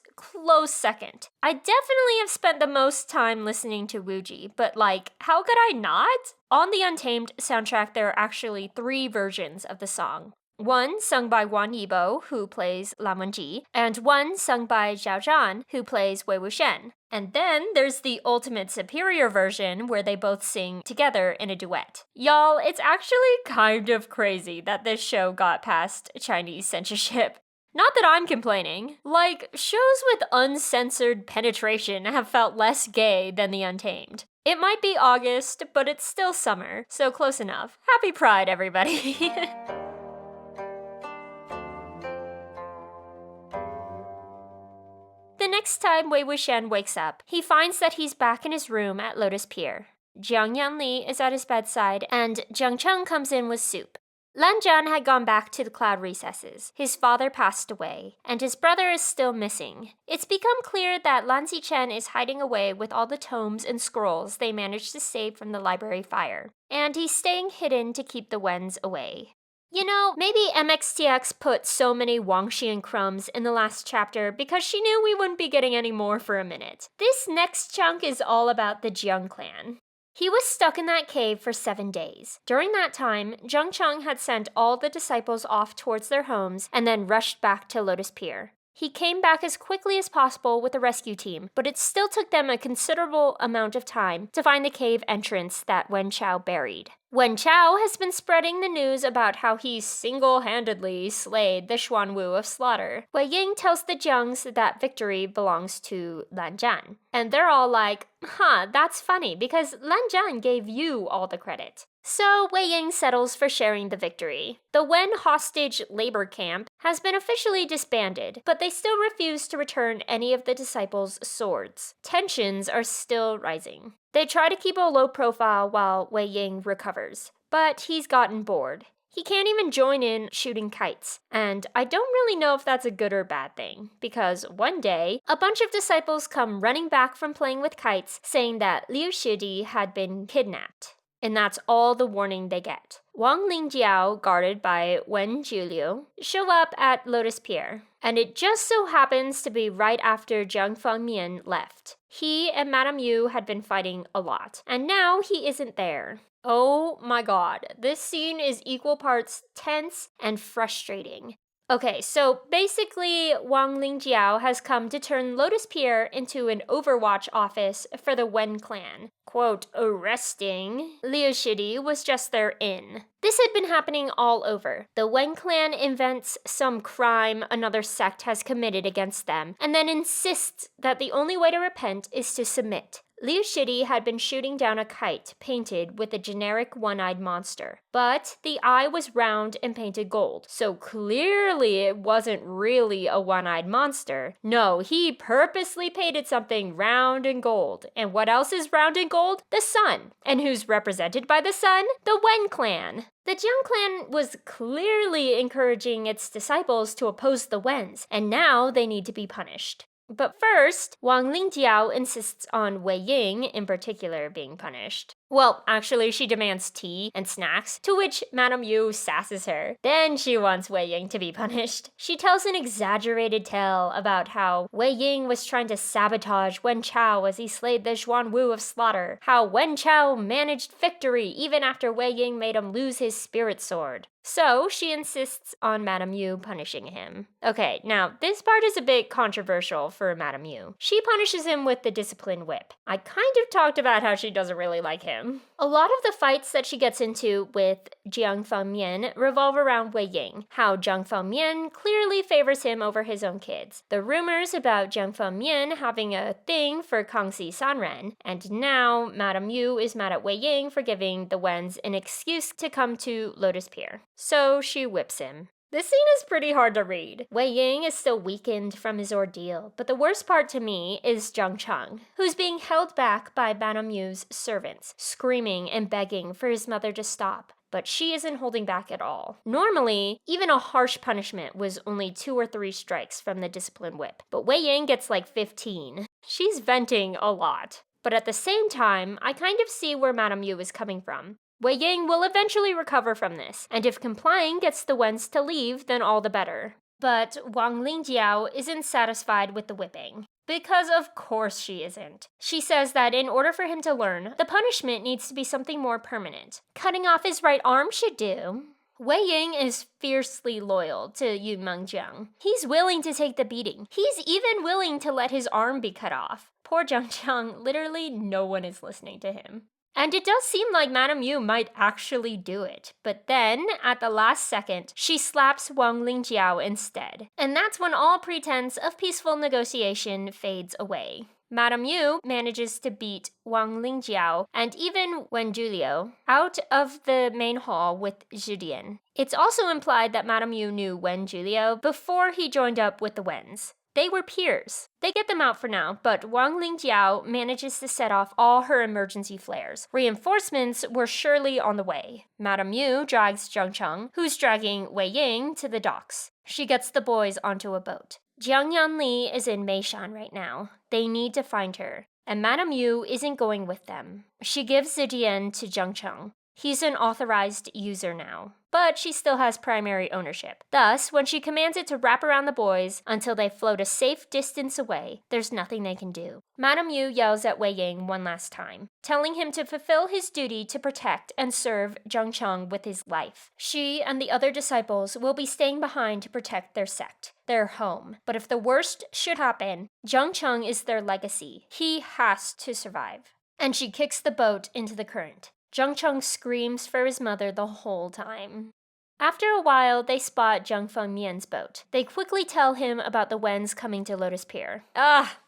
second. I definitely have spent the most time listening to Wuji, but like, how could I not? On the Untamed soundtrack, there are actually 3 versions of the song. One sung by Wan Yibo, who plays Lan Wenji, and one sung by Zhao Zhan, who plays Wei Wuxian. And then there's the ultimate superior version where they both sing together in a duet. Y'all, it's actually kind of crazy that this show got past Chinese censorship. Not that I'm complaining. Like, shows with uncensored penetration have felt less gay than The Untamed. It might be August, but it's still summer, so close enough. Happy Pride, everybody! The next time Wei Wuxian wakes up, he finds that he's back in his room at Lotus Pier. Jiang Yanli is at his bedside, and Jiang Cheng comes in with soup. Lan Zhan had gone back to the cloud recesses. His father passed away, and his brother is still missing. It's become clear that Lan Zichen is hiding away with all the tomes and scrolls they managed to save from the library fire, and he's staying hidden to keep the Wens away. You know, maybe MXTX put so many Wang Xian crumbs in the last chapter because she knew we wouldn't be getting any more for a minute. This next chunk is all about the Jiang clan. He was stuck in that cave for 7 days. During that time, Zheng Cheng had sent all the disciples off towards their homes and then rushed back to Lotus Pier. He came back as quickly as possible with the rescue team, but it still took them a considerable amount of time to find the cave entrance that Wen Chao buried. Wen Chao has been spreading the news about how he single-handedly slayed the Xuanwu of slaughter. Wei Ying tells the Jiangs that victory belongs to Lan Zhan. And they're all like, that's funny, because Lan Zhan gave you all the credit. So Wei Ying settles for sharing the victory. The Wen hostage labor camp has been officially disbanded, but they still refuse to return any of the disciples' swords. Tensions are still rising. They try to keep a low profile while Wei Ying recovers, but he's gotten bored. He can't even join in shooting kites, and I don't really know if that's a good or bad thing, because one day, a bunch of disciples come running back from playing with kites saying that Liu Shidi had been kidnapped. And that's all the warning they get. Wang Lingjiao, guarded by Wen Juliu, show up at Lotus Pier, and it just so happens to be right after Jiang Fengmian left. He and Madame Yu had been fighting a lot, and now he isn't there. Oh my god, this scene is equal parts tense and frustrating. Okay, so basically, Wang Lingjiao has come to turn Lotus Pier into an Overwatch office for the Wen clan. Quote, arresting Liu Shidi was just their in. This had been happening all over. The Wen clan invents some crime another sect has committed against them, and then insists that the only way to repent is to submit. Liu Shidi had been shooting down a kite painted with a generic one-eyed monster, but the eye was round and painted gold, so clearly it wasn't really a one-eyed monster. No, he purposely painted something round and gold. And what else is round and gold? The sun. And who's represented by the sun? The Wen clan. The Jiang clan was clearly encouraging its disciples to oppose the Wens, and now they need to be punished. But first, Wang Lingjiao insists on Wei Ying, in particular, being punished. Well, actually, she demands tea and snacks, to which Madame Yu sasses her. Then she wants Wei Ying to be punished. She tells an exaggerated tale about how Wei Ying was trying to sabotage Wen Chao as he slayed the Xuanwu of slaughter, how Wen Chao managed victory even after Wei Ying made him lose his spirit sword. So she insists on Madame Yu punishing him. Okay, now this part is a bit controversial for Madame Yu. She punishes him with the discipline whip. I kind of talked about how she doesn't really like him. A lot of the fights that she gets into with Jiang Fengmian revolve around Wei Ying, how Jiang Fengmian clearly favors him over his own kids, the rumors about Jiang Fengmian having a thing for Kangxi Sanren, and now Madame Yu is mad at Wei Ying for giving the Wens an excuse to come to Lotus Pier. So she whips him. This scene is pretty hard to read. Wei Ying is still weakened from his ordeal, but the worst part to me is Zhang Cheng, who's being held back by Madame Yu's servants, screaming and begging for his mother to stop. But she isn't holding back at all. Normally, even a harsh punishment was only 2 or 3 strikes from the discipline whip, but Wei Ying gets like 15. She's venting a lot. But at the same time, I kind of see where Madame Yu is coming from. Wei Ying will eventually recover from this, and if complying gets the Wens to leave, then all the better. But Wang Lingjiao isn't satisfied with the whipping. Because of course she isn't. She says that in order for him to learn, the punishment needs to be something more permanent. Cutting off his right arm should do. Wei Ying is fiercely loyal to Yu Mengjiang. He's willing to take the beating. He's even willing to let his arm be cut off. Poor Zhang Cheng, literally no one is listening to him. And it does seem like Madame Yu might actually do it. But then, at the last second, she slaps Wang Lingjiao instead. And that's when all pretense of peaceful negotiation fades away. Madame Yu manages to beat Wang Lingjiao and even Wen Julio out of the main hall with Zhidian. It's also implied that Madame Yu knew Wen Julio before he joined up with the Wens. They were peers. They get them out for now, but Wang Lingjiao manages to set off all her emergency flares. Reinforcements were surely on the way. Madame Yu drags Zhang Cheng, who's dragging Wei Ying, to the docks. She gets the boys onto a boat. Jiang Yanli is in Meishan right now. They need to find her, and Madame Yu isn't going with them. She gives Zidian to Zhang Cheng. He's an authorized user now, but she still has primary ownership. Thus, when she commands it to wrap around the boys until they float a safe distance away, there's nothing they can do. Madame Yu yells at Wei Ying one last time, telling him to fulfill his duty to protect and serve Zhang Cheng with his life. She and the other disciples will be staying behind to protect their sect, their home. But if the worst should happen, Zhang Cheng is their legacy. He has to survive. And she kicks the boat into the current. Zhang Cheng screams for his mother the whole time. After a while, they spot Jiang Fengmian's boat. They quickly tell him about the Wens coming to Lotus Pier.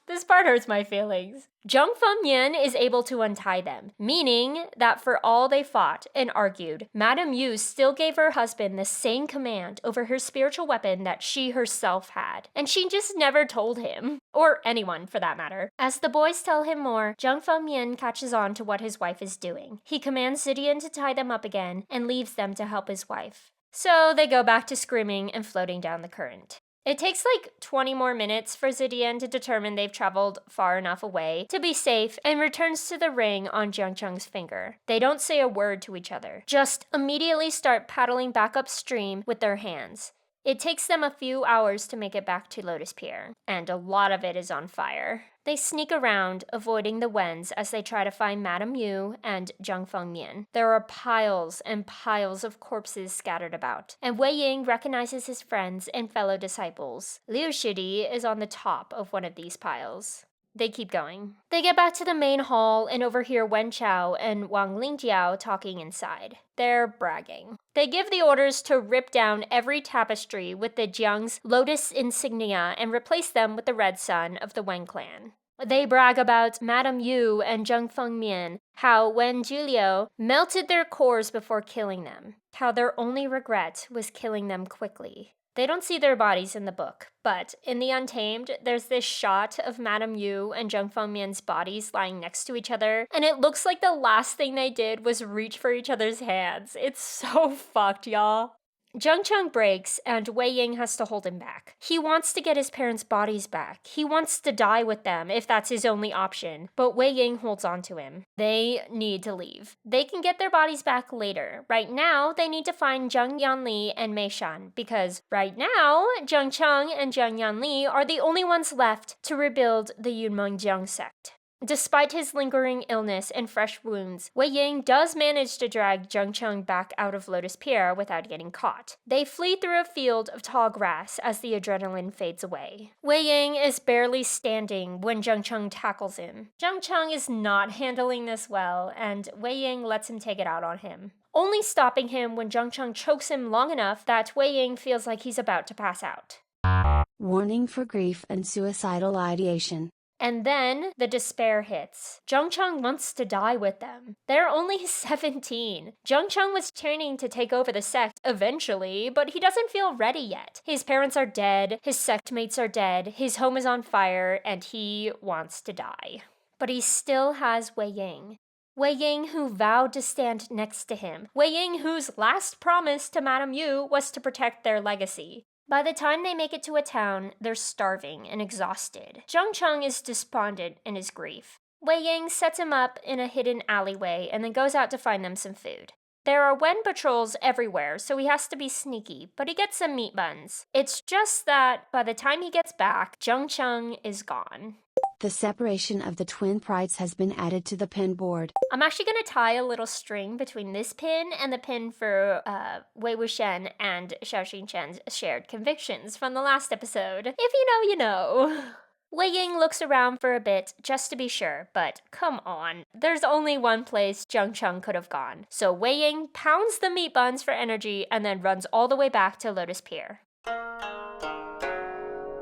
This part hurts my feelings. Jiang Fengmian is able to untie them, meaning that for all they fought and argued, Madame Yu still gave her husband the same command over her spiritual weapon that she herself had, and she just never told him, or anyone for that matter. As the boys tell him more, Jiang Fengmian catches on to what his wife is doing. He commands Zidian to tie them up again and leaves them to help his wife. So they go back to screaming and floating down the current. It takes like 20 more minutes for Zidian to determine they've traveled far enough away to be safe and returns to the ring on Jiang Cheng's finger. They don't say a word to each other, just immediately start paddling back upstream with their hands. It takes them a few hours to make it back to Lotus Pier, and a lot of it is on fire. They sneak around, avoiding the Wens as they try to find Madame Yu and Jiang Fengmian. There are piles and piles of corpses scattered about, and Wei Ying recognizes his friends and fellow disciples. Liu Shidi is on the top of one of these piles. They keep going. They get back to the main hall and overhear Wen Chao and Wang Lingjiao talking inside. They're bragging. They give the orders to rip down every tapestry with the Jiang's lotus insignia and replace them with the red sun of the Wen clan. They brag about Madame Yu and Jiang Fengmian, how Wen Julio melted their cores before killing them, how their only regret was killing them quickly. They don't see their bodies in the book, but in the Untamed, there's this shot of Madame Yu and Jiang Fengmian's bodies lying next to each other, and it looks like the last thing they did was reach for each other's hands. It's so fucked, y'all. Zhang Cheng breaks, and Wei Ying has to hold him back. He wants to get his parents' bodies back. He wants to die with them if that's his only option, but Wei Ying holds on to him. They need to leave. They can get their bodies back later. Right now, they need to find Jiang Yanli and Mei Shan, because right now, Jiang Cheng and Jiang Yanli are the only ones left to rebuild the Yunmengjiang sect. Despite his lingering illness and fresh wounds, Wei Ying does manage to drag Zheng Cheng back out of Lotus Pier without getting caught. They flee through a field of tall grass as the adrenaline fades away. Wei Ying is barely standing when Zheng Cheng tackles him. Zheng Cheng is not handling this well, and Wei Ying lets him take it out on him, only stopping him when Zheng Cheng chokes him long enough that Wei Ying feels like he's about to pass out. Warning for grief and suicidal ideation. And then the despair hits. Zheng Cheng wants to die with them. They're only 17. Zheng Cheng was training to take over the sect eventually, but he doesn't feel ready yet. His parents are dead, his sect mates are dead, his home is on fire, and he wants to die. But he still has Wei Ying. Wei Ying, who vowed to stand next to him. Wei Ying, whose last promise to Madame Yu was to protect their legacy. By the time they make it to a town, they're starving and exhausted. Zheng Cheng is despondent in his grief. Wei Ying sets him up in a hidden alleyway and then goes out to find them some food. There are Wen patrols everywhere, so he has to be sneaky, but he gets some meat buns. It's just that by the time he gets back, Zheng Cheng is gone. The separation of the twin prides has been added to the pin board. I'm actually going to tie a little string between this pin and the pin for Wei Wuxian and Xiao Xingchen's shared convictions from the last episode. If you know, you know. Wei Ying looks around for a bit just to be sure, but come on. There's only one place Zheng Cheng could have gone. So Wei Ying pounds the meat buns for energy and then runs all the way back to Lotus Pier.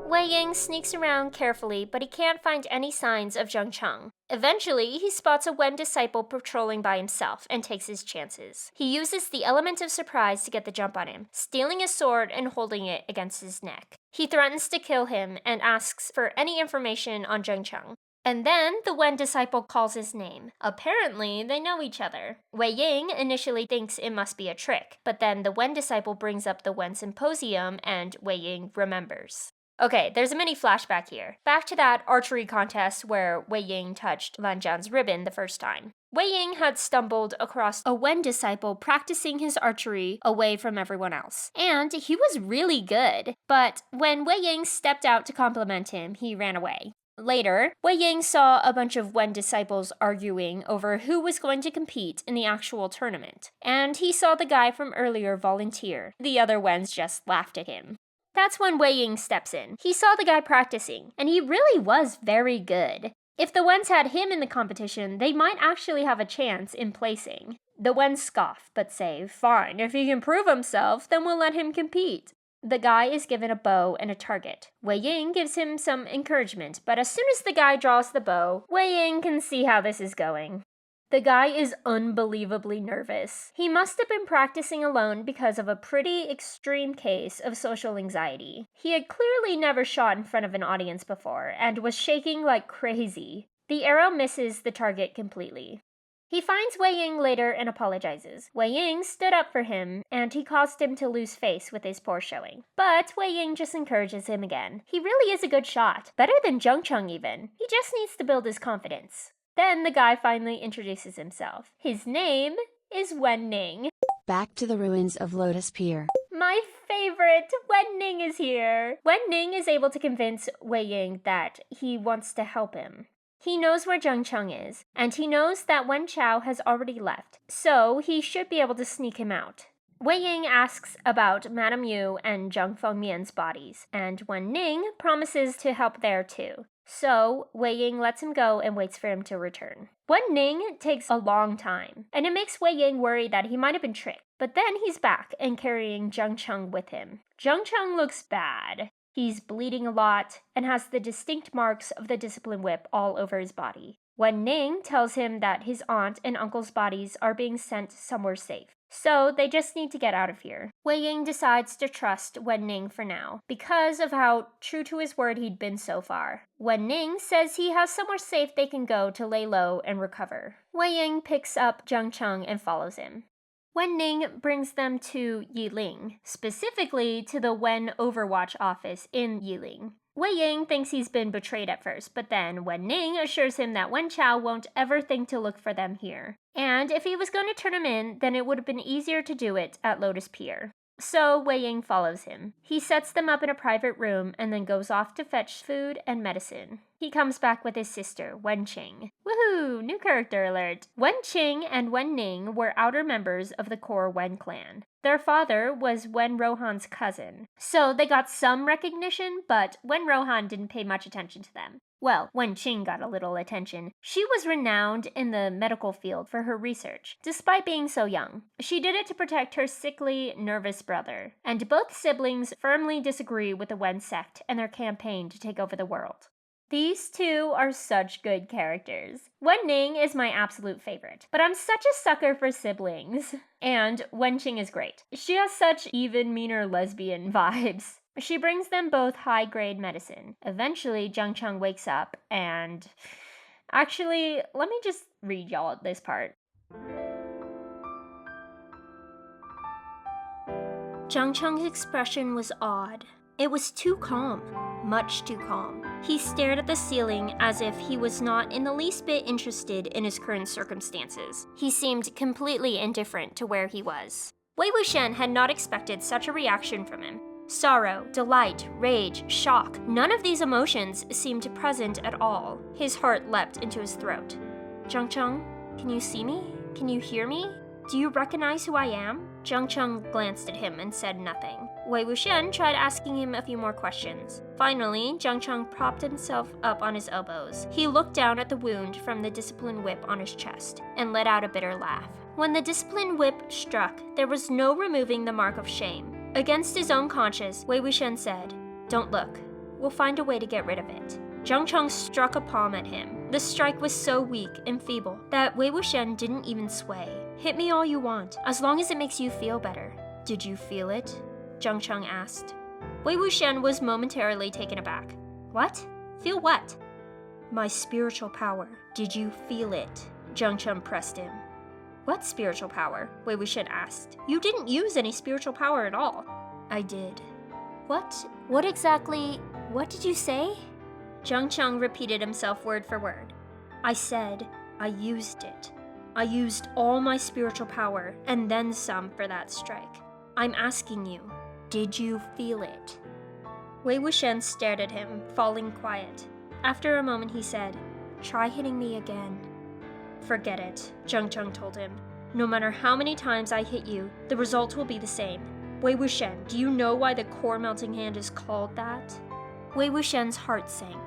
Wei Ying sneaks around carefully, but he can't find any signs of Zheng Cheng. Eventually, he spots a Wen disciple patrolling by himself and takes his chances. He uses the element of surprise to get the jump on him, stealing his sword and holding it against his neck. He threatens to kill him and asks for any information on Zheng Cheng. And then the Wen disciple calls his name. Apparently, they know each other. Wei Ying initially thinks it must be a trick, but then the Wen disciple brings up the Wen Symposium and Wei Ying remembers. Okay, there's a mini flashback here. Back to that archery contest where Wei Ying touched Lan Zhan's ribbon the first time. Wei Ying had stumbled across a Wen disciple practicing his archery away from everyone else. And he was really good. But when Wei Ying stepped out to compliment him, he ran away. Later, Wei Ying saw a bunch of Wen disciples arguing over who was going to compete in the actual tournament. And he saw the guy from earlier volunteer. The other Wens just laughed at him. That's when Wei Ying steps in. He saw the guy practicing, and he really was very good. If the Wens had him in the competition, they might actually have a chance in placing. The Wens scoff, but say, fine, if he can prove himself, then we'll let him compete. The guy is given a bow and a target. Wei Ying gives him some encouragement, but as soon as the guy draws the bow, Wei Ying can see how this is going. The guy is unbelievably nervous. He must have been practicing alone because of a pretty extreme case of social anxiety. He had clearly never shot in front of an audience before and was shaking like crazy. The arrow misses the target completely. He finds Wei Ying later and apologizes. Wei Ying stood up for him, and he caused him to lose face with his poor showing. But Wei Ying just encourages him again. He really is a good shot. Better than Zheng Cheng even. He just needs to build his confidence. Then the guy finally introduces himself. His name is Wen Ning. Back to the ruins of Lotus Pier. My favorite! Wen Ning is here! Wen Ning is able to convince Wei Ying that he wants to help him. He knows where Zheng Cheng is, and he knows that Wen Chao has already left, so he should be able to sneak him out. Wei Ying asks about Madame Yu and Zhang Fengmian's bodies, and Wen Ning promises to help there too. So, Wei Ying lets him go and waits for him to return. Wen Ning takes a long time, and it makes Wei Ying worry that he might have been tricked. But then he's back and carrying Zheng Cheng with him. Zheng Cheng looks bad. He's bleeding a lot and has the distinct marks of the discipline whip all over his body. Wen Ning tells him that his aunt and uncle's bodies are being sent somewhere safe. So they just need to get out of here. Wei Ying decides to trust Wen Ning for now, because of how true to his word he'd been so far. Wen Ning says he has somewhere safe they can go to lay low and recover. Wei Ying picks up Zheng Cheng and follows him. Wen Ning brings them to Yiling, specifically to the Wen Overwatch office in Yiling. Wei Ying thinks he's been betrayed at first, but then Wen Ning assures him that Wen Chao won't ever think to look for them here. And if he was going to turn him in, then it would have been easier to do it at Lotus Pier. So Wei Ying follows him. He sets them up in a private room and then goes off to fetch food and medicine. He comes back with his sister, Wen Qing. Woohoo! New character alert! Wen Qing and Wen Ning were outer members of the core Wen clan. Their father was Wen Rohan's cousin. So they got some recognition, but Wen Rohan didn't pay much attention to them. Well, Wen Qing got a little attention. She was renowned in the medical field for her research, despite being so young. She did it to protect her sickly, nervous brother. And both siblings firmly disagree with the Wen sect and their campaign to take over the world. These two are such good characters. Wen Ning is my absolute favorite, but I'm such a sucker for siblings. And Wen Qing is great. She has such even meaner lesbian vibes. She brings them both high-grade medicine. Eventually, Zhang Cheng wakes up and... Actually, let me just read y'all this part. Zhang Cheng's expression was odd. It was too calm. Much too calm. He stared at the ceiling as if he was not in the least bit interested in his current circumstances. He seemed completely indifferent to where he was. Wei Wuxian had not expected such a reaction from him. Sorrow, delight, rage, shock, none of these emotions seemed present at all. His heart leapt into his throat. Zhang Cheng, can you see me? Can you hear me? Do you recognize who I am? Zhang Cheng glanced at him and said nothing. Wei Wuxian tried asking him a few more questions. Finally, Zhang Cheng propped himself up on his elbows. He looked down at the wound from the discipline whip on his chest and let out a bitter laugh. When the discipline whip struck, there was no removing the mark of shame. Against his own conscience, Wei Wuxian said, "Don't look. We'll find a way to get rid of it." Zhang Cheng struck a palm at him. The strike was so weak and feeble that Wei Wuxian didn't even sway. "Hit me all you want, as long as it makes you feel better." "Did you feel it?" Zhang Cheng asked. Wei Wuxian was momentarily taken aback. "What? Feel what?" "My spiritual power. Did you feel it?" Zhang Cheng pressed him. "What spiritual power?" Wei Wuxian asked. "You didn't use any spiritual power at all." "I did." What exactly? What did you say?" Zhang Cheng repeated himself word for word. "I said, I used it. I used all my spiritual power, and then some for that strike. I'm asking you, did you feel it?" Wei Wuxian stared at him, falling quiet. After a moment he said, "Try hitting me again." "Forget it," Zhang Cheng told him. "No matter how many times I hit you, the result will be the same. Wei Wuxian, do you know why the core melting hand is called that?" Wei Wuxian's heart sank.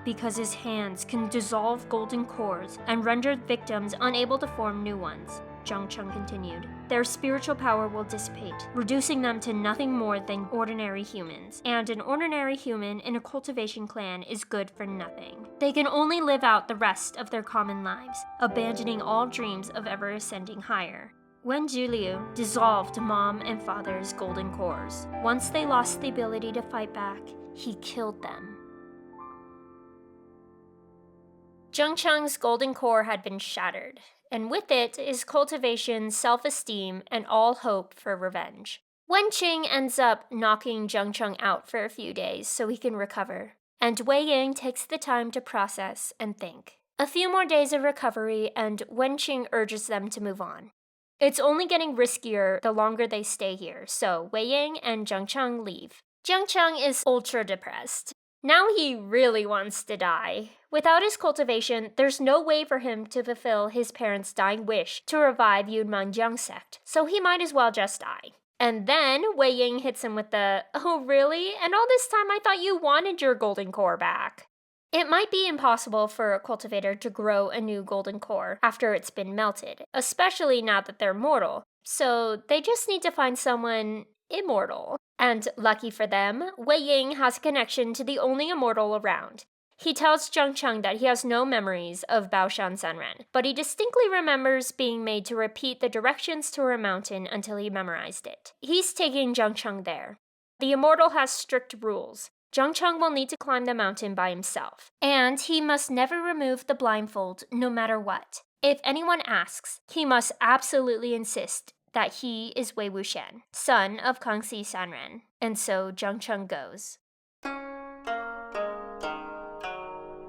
"Because his hands can dissolve golden cores and render victims unable to form new ones," Zhang Cheng continued. "Their spiritual power will dissipate, reducing them to nothing more than ordinary humans. And an ordinary human in a cultivation clan is good for nothing. They can only live out the rest of their common lives, abandoning all dreams of ever ascending higher." Wen Zhuliu dissolved Mom and Father's golden cores. Once they lost the ability to fight back, he killed them. Zhang Cheng's golden core had been shattered, and with it his cultivation, self-esteem, and all hope for revenge. Wen Qing ends up knocking Zhang Cheng out for a few days so he can recover, and Wei Ying takes the time to process and think. A few more days of recovery, and Wen Qing urges them to move on. It's only getting riskier the longer they stay here, so Wei Ying and Zhang Cheng leave. Zhang Cheng is ultra depressed. Now he really wants to die. Without his cultivation, there's no way for him to fulfill his parents' dying wish to revive Yunmanjiang sect, so he might as well just die. And then Wei Ying hits him with the, "Oh really? And all this time I thought you wanted your golden core back." It might be impossible for a cultivator to grow a new golden core after it's been melted, especially now that they're mortal, so they just need to find someone immortal. And lucky for them, Wei Ying has a connection to the only immortal around. He tells Zhang Cheng that he has no memories of Baoshan Sanren, but he distinctly remembers being made to repeat the directions to her mountain until he memorized it. He's taking Zhang Cheng there. The immortal has strict rules. Zhang Cheng will need to climb the mountain by himself, and he must never remove the blindfold no matter what. If anyone asks, he must absolutely insist that he is Wei Wuxian, son of Kangxi Sanren. And so Zhang Cheng goes.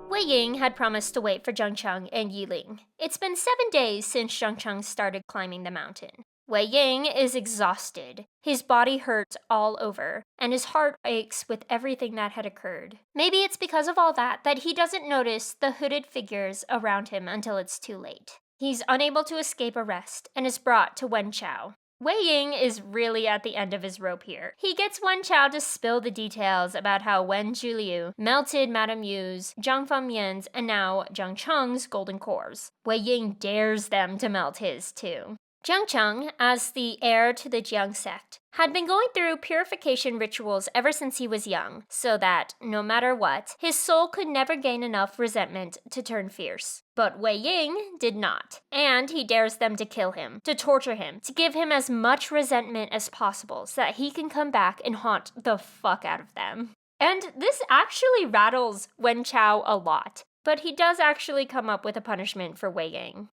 Wei Ying had promised to wait for Zhang Cheng and Yiling. It's been 7 days since Zhang Cheng started climbing the mountain. Wei Ying is exhausted. His body hurts all over, and his heart aches with everything that had occurred. Maybe it's because of all that he doesn't notice the hooded figures around him until it's too late. He's unable to escape arrest and is brought to Wen Chao. Wei Ying is really at the end of his rope here. He gets Wen Chao to spill the details about how Wen Zhuliu melted Madame Yu's, Zhang Fengmian's, and now Jiang Cheng's golden cores. Wei Ying dares them to melt his too. Jiang Cheng, as the heir to the Jiang sect, had been going through purification rituals ever since he was young, so that, no matter what, his soul could never gain enough resentment to turn fierce. But Wei Ying did not, and he dares them to kill him, to torture him, to give him as much resentment as possible so that he can come back and haunt the fuck out of them. And this actually rattles Wen Chao a lot, but he does actually come up with a punishment for Wei Ying.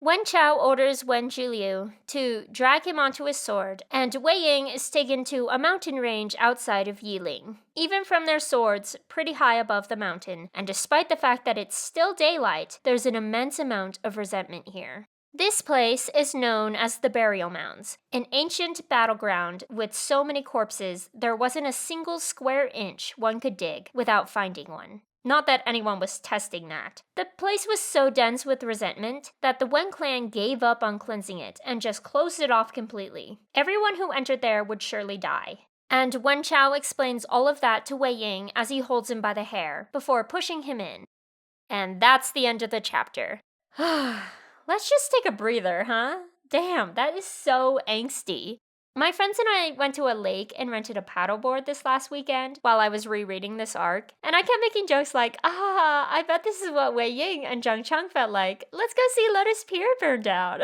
Wen Chao orders Wen Zhuliu to drag him onto his sword, and Wei Ying is taken to a mountain range outside of Yiling. Even from their swords, pretty high above the mountain, and despite the fact that it's still daylight, there's an immense amount of resentment here. This place is known as the Burial Mounds, an ancient battleground with so many corpses there wasn't a single square inch one could dig without finding one. Not that anyone was testing that. The place was so dense with resentment that the Wen clan gave up on cleansing it and just closed it off completely. Everyone who entered there would surely die. And Wen Chao explains all of that to Wei Ying as he holds him by the hair, before pushing him in. And that's the end of the chapter. Let's just take a breather, huh? Damn, that is so angsty. My friends and I went to a lake and rented a paddleboard this last weekend while I was rereading this arc, and I kept making jokes like, I bet this is what Wei Ying and Jiang Cheng felt like. Let's go see Lotus Pier burn down.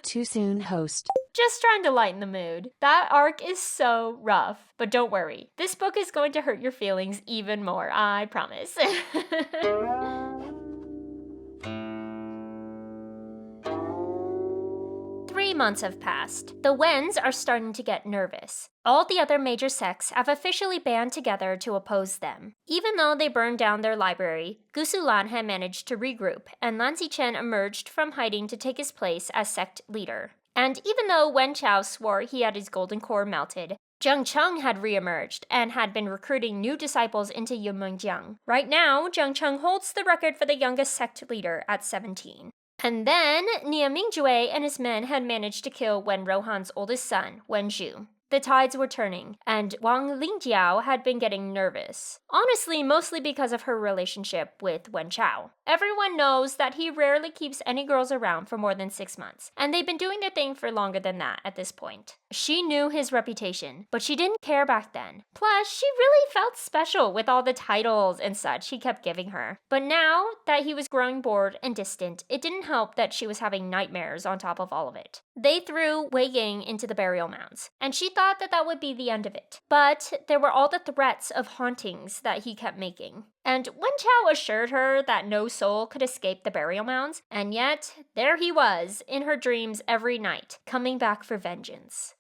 Too soon, host. Just trying to lighten the mood. That arc is so rough, but don't worry. This book is going to hurt your feelings even more, I promise. 3 months have passed. The Wens are starting to get nervous. All the other major sects have officially band together to oppose them. Even though they burned down their library, Gusulan had managed to regroup, and Lan Zichen emerged from hiding to take his place as sect leader. And even though Wen Chao swore he had his golden core melted, Jiang Cheng had reemerged and had been recruiting new disciples into Yunmengjiang. Right now, Jiang Cheng holds the record for the youngest sect leader at 17. And then, Nia Mingjue and his men had managed to kill Wen Rohan's oldest son, Wen Zhu. The tides were turning, and Wang Lingjiao had been getting nervous. Honestly, mostly because of her relationship with Wen Chao. Everyone knows that he rarely keeps any girls around for more than 6 months, and they've been doing their thing for longer than that at this point. She knew his reputation, but she didn't care back then. Plus, she really felt special with all the titles and such he kept giving her. But now that he was growing bored and distant, it didn't help that she was having nightmares on top of all of it. They threw Wei Ying into the burial mounds, and she thought that that would be the end of it. But there were all the threats of hauntings that he kept making. And Wen Chao assured her that no soul could escape the burial mounds, and yet there he was, in her dreams every night, coming back for vengeance.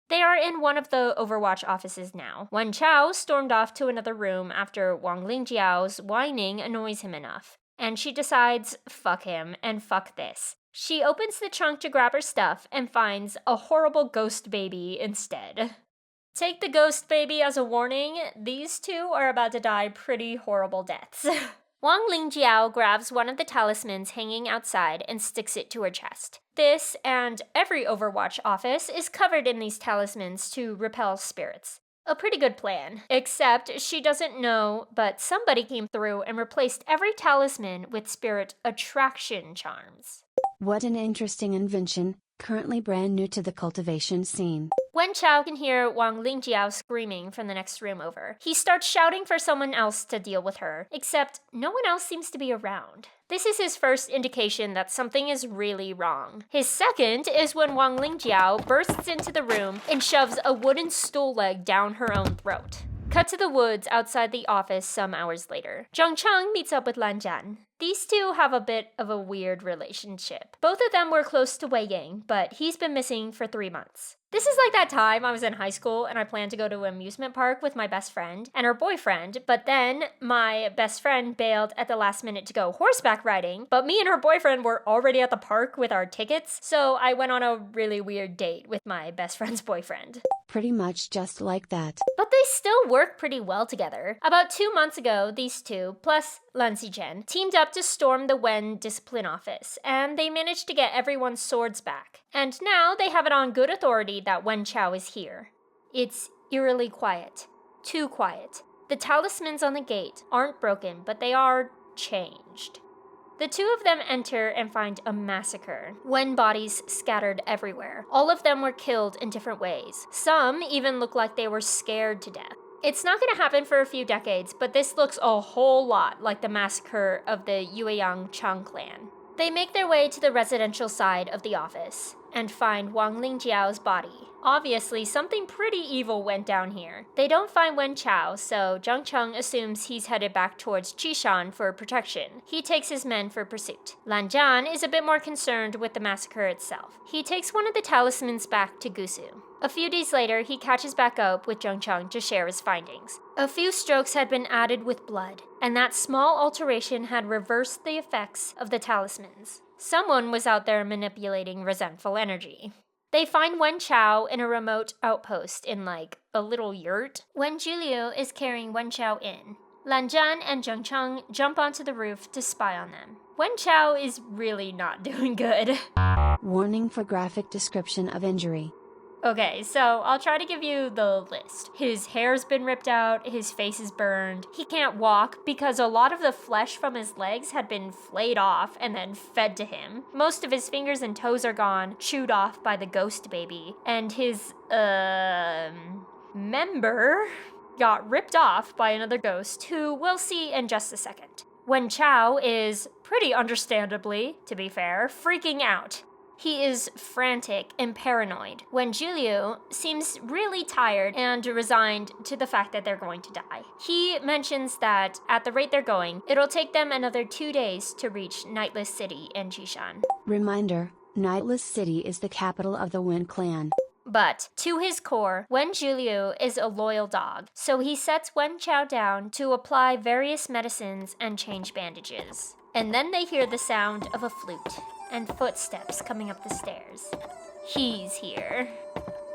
They are in one of the Overwatch offices now. Wen Chao stormed off to another room after Wang Lingjiao's whining annoys him enough, and she decides, fuck him and fuck this. She opens the trunk to grab her stuff and finds a horrible ghost baby instead. Take the ghost baby as a warning, these two are about to die pretty horrible deaths. Wang Lingjiao grabs one of the talismans hanging outside and sticks it to her chest. This, and every Overwatch office, is covered in these talismans to repel spirits. A pretty good plan. Except she doesn't know, but somebody came through and replaced every talisman with spirit attraction charms. What an interesting invention, currently brand new to the cultivation scene. Wen Chao can hear Wang Lingjiao screaming from the next room over. He starts shouting for someone else to deal with her, except no one else seems to be around. This is his first indication that something is really wrong. His second is when Wang Lingjiao bursts into the room and shoves a wooden stool leg down her own throat. Cut to the woods outside the office some hours later. Jiang Cheng meets up with Lan Zhan. These two have a bit of a weird relationship. Both of them were close to Wei Ying, but he's been missing for 3 months. This is like that time I was in high school and I planned to go to an amusement park with my best friend and her boyfriend, but then my best friend bailed at the last minute to go horseback riding, but me and her boyfriend were already at the park with our tickets, so I went on a really weird date with my best friend's boyfriend. Pretty much just like that. But they still work pretty well together. About 2 months ago, these two, plus Lan Zijian, teamed up to storm the Wen discipline office, and they managed to get everyone's swords back. And now they have it on good authority that Wen Chao is here. It's eerily quiet. Too quiet. The talismans on the gate aren't broken, but they are changed. The two of them enter and find a massacre. Wen bodies scattered everywhere. All of them were killed in different ways. Some even look like they were scared to death. It's not going to happen for a few decades, but this looks a whole lot like the massacre of the Yueyang Chang clan. They make their way to the residential side of the office and find Wang Lingjiao's body. Obviously, something pretty evil went down here. They don't find Wen Chao, so Zhang Cheng assumes he's headed back towards Qishan for protection. He takes his men for pursuit. Lan Zhan is a bit more concerned with the massacre itself. He takes one of the talismans back to Gusu. A few days later, he catches back up with Zhang Cheng to share his findings. A few strokes had been added with blood, and that small alteration had reversed the effects of the talismans. Someone was out there manipulating resentful energy. They find Wen Chao in a remote outpost in a little yurt. Wen Zhuliu is carrying Wen Chao in. Lan Zhan and Zhang Cheng jump onto the roof to spy on them. Wen Chao is really not doing good. Warning for graphic description of injury. Okay, so I'll try to give you the list. His hair's been ripped out, his face is burned, he can't walk because a lot of the flesh from his legs had been flayed off and then fed to him. Most of his fingers and toes are gone, chewed off by the ghost baby, and his, member got ripped off by another ghost who we'll see in just a second. Wen Chao is, pretty understandably, to be fair, freaking out. He is frantic and paranoid. Wen Zhuliu seems really tired and resigned to the fact that they're going to die. He mentions that at the rate they're going, it'll take them another 2 days to reach Nightless City in Qishan. Reminder, Nightless City is the capital of the Wen clan. But, to his core, Wen Zhuliu is a loyal dog, so he sets Wen Chao down to apply various medicines and change bandages. And then they hear the sound of a flute and footsteps coming up the stairs. He's here.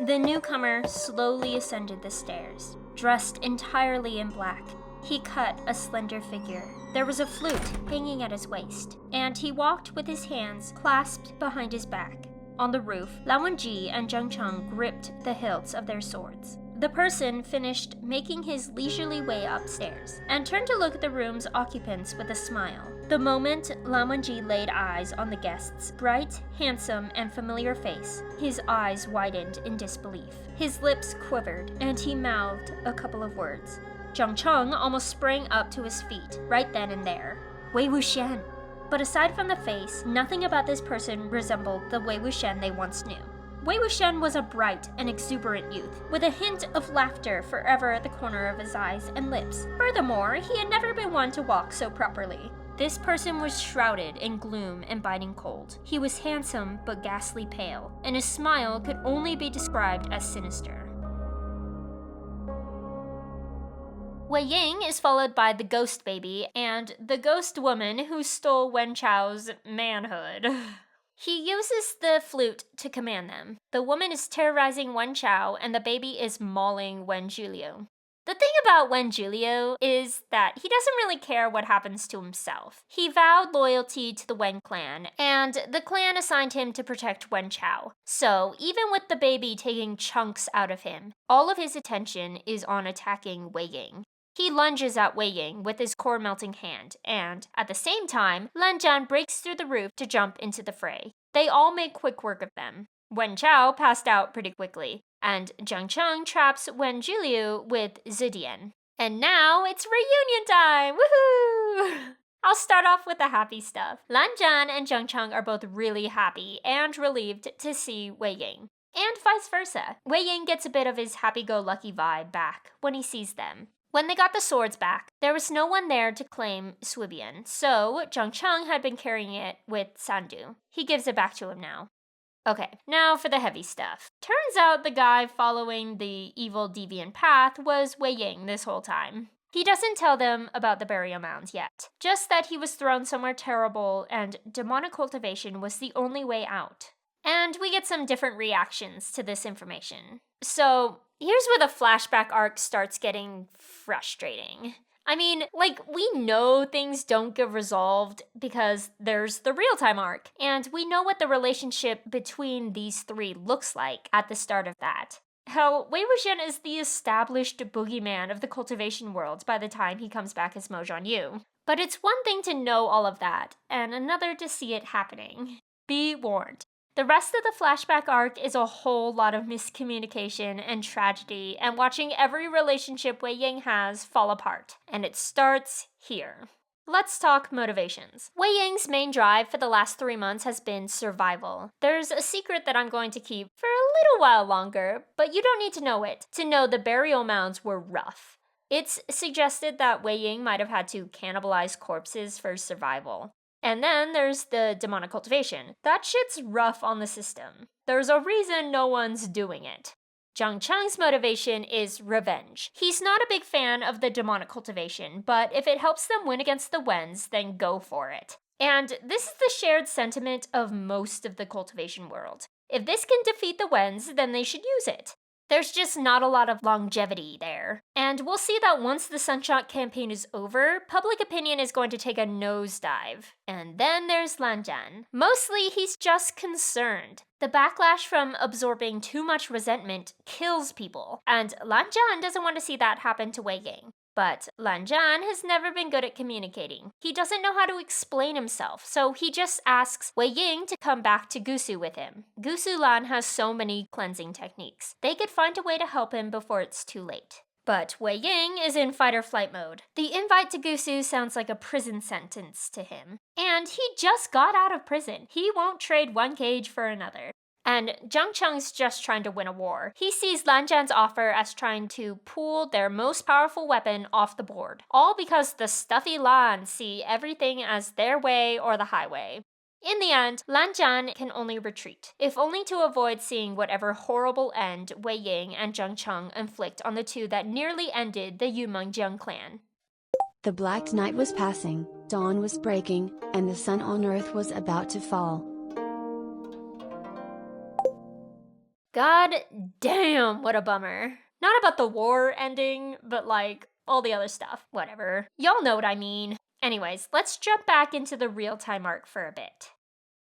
The newcomer slowly ascended the stairs, dressed entirely in black. He cut a slender figure. There was a flute hanging at his waist, and he walked with his hands clasped behind his back. On the roof, Lan Wenji and Zhang Cheng gripped the hilts of their swords. The person finished making his leisurely way upstairs and turned to look at the room's occupants with a smile. The moment Lan Wenji laid eyes on the guest's bright, handsome, and familiar face, his eyes widened in disbelief. His lips quivered, and he mouthed a couple of words. Zhang Cheng almost sprang up to his feet right then and there. Wei Wuxian. But aside from the face, nothing about this person resembled the Wei Wuxian they once knew. Wei Wuxian was a bright and exuberant youth, with a hint of laughter forever at the corner of his eyes and lips. Furthermore, he had never been one to walk so properly. This person was shrouded in gloom and biting cold. He was handsome but ghastly pale, and his smile could only be described as sinister. Wei Ying is followed by the ghost baby and the ghost woman who stole Wen Chao's manhood. He uses the flute to command them. The woman is terrorizing Wen Chao, and the baby is mauling Wen Zhuliu. The thing about Wen Zhuliu is that he doesn't really care what happens to himself. He vowed loyalty to the Wen clan, and the clan assigned him to protect Wen Chao. So, even with the baby taking chunks out of him, all of his attention is on attacking Wei Ying. He lunges at Wei Ying with his core-melting hand, and, at the same time, Lan Zhan breaks through the roof to jump into the fray. They all make quick work of them. Wen Chao passed out pretty quickly, and Zhang Cheng traps Wen Zhuliu with Zidian. And now it's reunion time! Woohoo! I'll start off with the happy stuff. Lan Zhan and Zhang Cheng are both really happy and relieved to see Wei Ying. And vice versa. Wei Ying gets a bit of his happy-go-lucky vibe back when he sees them. When they got the swords back, there was no one there to claim Swibian, so Zhang Cheng had been carrying it with Sandu. He gives it back to him now. Okay, now for the heavy stuff. Turns out the guy following the evil deviant path was Wei Ying this whole time. He doesn't tell them about the burial mounds yet, just that he was thrown somewhere terrible and demonic cultivation was the only way out. And we get some different reactions to this information. So, here's where the flashback arc starts getting frustrating. I mean, we know things don't get resolved because there's the real-time arc, and we know what the relationship between these three looks like at the start of that. Hell, Wei Wuxian is the established boogeyman of the cultivation world by the time he comes back as Mo Zhanyu. But it's one thing to know all of that, and another to see it happening. Be warned. The rest of the flashback arc is a whole lot of miscommunication and tragedy and watching every relationship Wei Ying has fall apart. And it starts here. Let's talk motivations. Wei Ying's main drive for the last 3 months has been survival. There's a secret that I'm going to keep for a little while longer, but you don't need to know it to know the burial mounds were rough. It's suggested that Wei Ying might have had to cannibalize corpses for survival. And then there's the demonic cultivation. That shit's rough on the system. There's a reason no one's doing it. Zhang Cheng's motivation is revenge. He's not a big fan of the demonic cultivation, but if it helps them win against the Wens, then go for it. And this is the shared sentiment of most of the cultivation world. If this can defeat the Wens, then they should use it. There's just not a lot of longevity there. And we'll see that once the Sunshot campaign is over, public opinion is going to take a nosedive. And then there's Lan Zhan. Mostly, he's just concerned. The backlash from absorbing too much resentment kills people, and Lan Zhan doesn't want to see that happen to Wei Ying. But Lan Zhan has never been good at communicating. He doesn't know how to explain himself, so he just asks Wei Ying to come back to Gusu with him. Gusu Lan has so many cleansing techniques. They could find a way to help him before it's too late. But Wei Ying is in fight-or-flight mode. The invite to Gusu sounds like a prison sentence to him. And he just got out of prison. He won't trade one cage for another. And Zhang Cheng's just trying to win a war. He sees Lan Zhan's offer as trying to pull their most powerful weapon off the board. All because the stuffy Lan see everything as their way or the highway. In the end, Lan Zhan can only retreat, if only to avoid seeing whatever horrible end Wei Ying and Zhang Cheng inflict on the two that nearly ended the Yumengjiang clan. The black night was passing, dawn was breaking, and the sun on earth was about to fall. God damn, what a bummer. Not about the war ending, but all the other stuff. Whatever. Y'all know what I mean. Anyways, let's jump back into the real-time arc for a bit.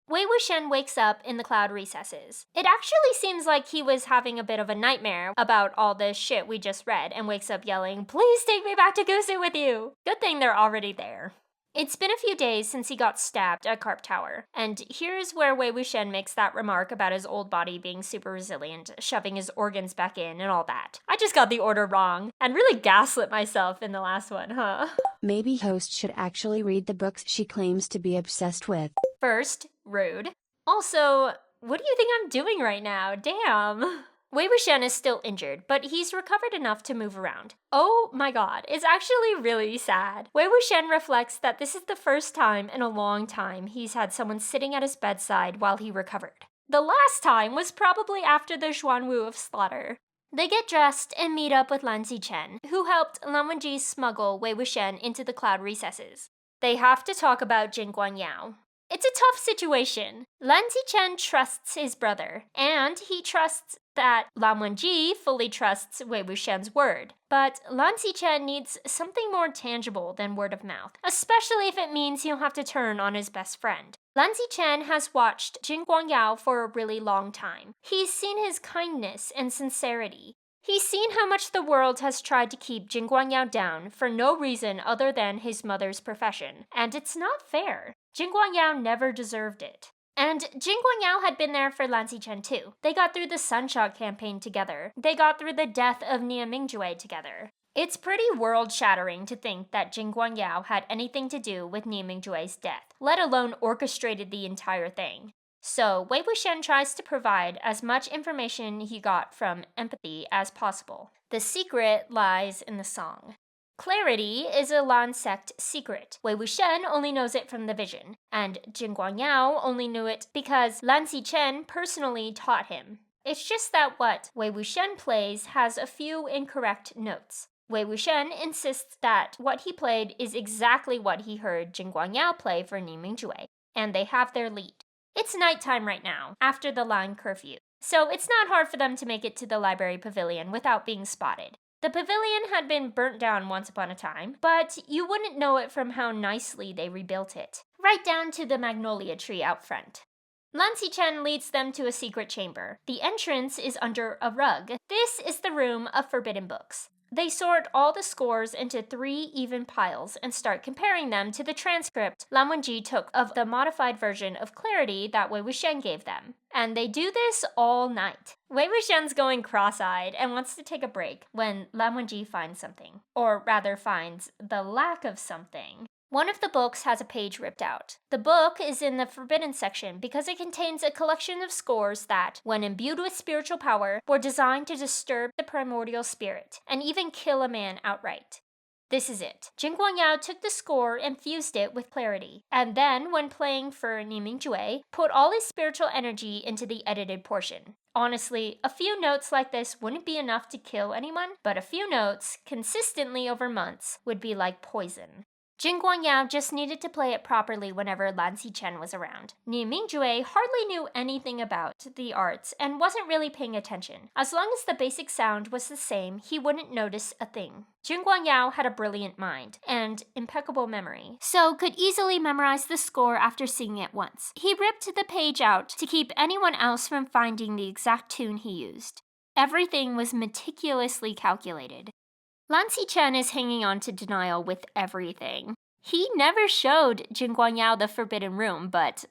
Wei Wuxian wakes up in the cloud recesses. It actually seems like he was having a bit of a nightmare about all this shit we just read and wakes up yelling, "Please take me back to Gusu with you!" Good thing they're already there. It's been a few days since he got stabbed at Carp Tower, and here's where Wei Wuxian makes that remark about his old body being super resilient, shoving his organs back in and all that. I just got the order wrong, and really gaslit myself in the last one, huh? Maybe host should actually read the books she claims to be obsessed with. First, rude. Also, what do you think I'm doing right now? Damn. Wei Wuxian is still injured, but he's recovered enough to move around. Oh my god, it's actually really sad. Wei Wuxian reflects that this is the first time in a long time he's had someone sitting at his bedside while he recovered. The last time was probably after the Xuanwu of Slaughter. They get dressed and meet up with Lan Zichen, who helped Lan Wenji smuggle Wei Wuxian into the cloud recesses. They have to talk about Jing Guanyao. It's a tough situation. Lan Zichen trusts his brother, and he trusts that Lan Wenji fully trusts Wei Wuxian's word. But Lan Zichen needs something more tangible than word of mouth, especially if it means he'll have to turn on his best friend. Lan Zichen has watched Jing Guanyao for a really long time. He's seen his kindness and sincerity. He's seen how much the world has tried to keep Jing Guanyao down for no reason other than his mother's profession, and it's not fair. Jing Guanyao never deserved it. And Jing Guanyao had been there for Lan Zichen too. They got through the Sunshot campaign together. They got through the death of Nia Mingjue together. It's pretty world-shattering to think that Jing Guanyao had anything to do with Nia Mingjue's death, let alone orchestrated the entire thing. So Wei Wuxian tries to provide as much information he got from empathy as possible. The secret lies in the song. Clarity is a Lan sect secret. Wei Wuxian only knows it from the vision, and Jin Guangyao only knew it because Lan Xichen personally taught him. It's just that what Wei Wuxian plays has a few incorrect notes. Wei Wuxian insists that what he played is exactly what he heard Jin Guangyao play for Ni Mingjue, and they have their lead. It's nighttime right now, after the Lan curfew, so it's not hard for them to make it to the library pavilion without being spotted. The pavilion had been burnt down once upon a time, but you wouldn't know it from how nicely they rebuilt it, right down to the magnolia tree out front. Lan Xichen leads them to a secret chamber. The entrance is under a rug. This is the room of forbidden books. They sort all the scores into 3 even piles and start comparing them to the transcript Lan Wenzhi took of the modified version of Clarity that Wei Wuxian gave them. And they do this all night. Wei Wuxian's going cross-eyed and wants to take a break when Lan Wenzhi finds something. Or rather finds the lack of something. One of the books has a page ripped out. The book is in the forbidden section because it contains a collection of scores that, when imbued with spiritual power, were designed to disturb the primordial spirit and even kill a man outright. This is it. Jin Guangyao took the score and fused it with Clarity, and then, when playing for Ni Mingjue, put all his spiritual energy into the edited portion. Honestly, a few notes like this wouldn't be enough to kill anyone, but a few notes, consistently over months, would be like poison. Jin Guangyao just needed to play it properly whenever Lan Xichen was around. Ni Mingjue hardly knew anything about the arts and wasn't really paying attention. As long as the basic sound was the same, he wouldn't notice a thing. Jin Guangyao had a brilliant mind and impeccable memory, so could easily memorize the score after seeing it once. He ripped the page out to keep anyone else from finding the exact tune he used. Everything was meticulously calculated. Lan Xichen is hanging on to denial with everything. He never showed Jin Guangyao the forbidden room, but,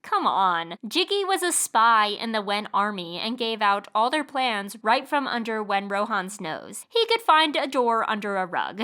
come on. Jiggy was a spy in the Wen army and gave out all their plans right from under Wen Rohan's nose. He could find a door under a rug.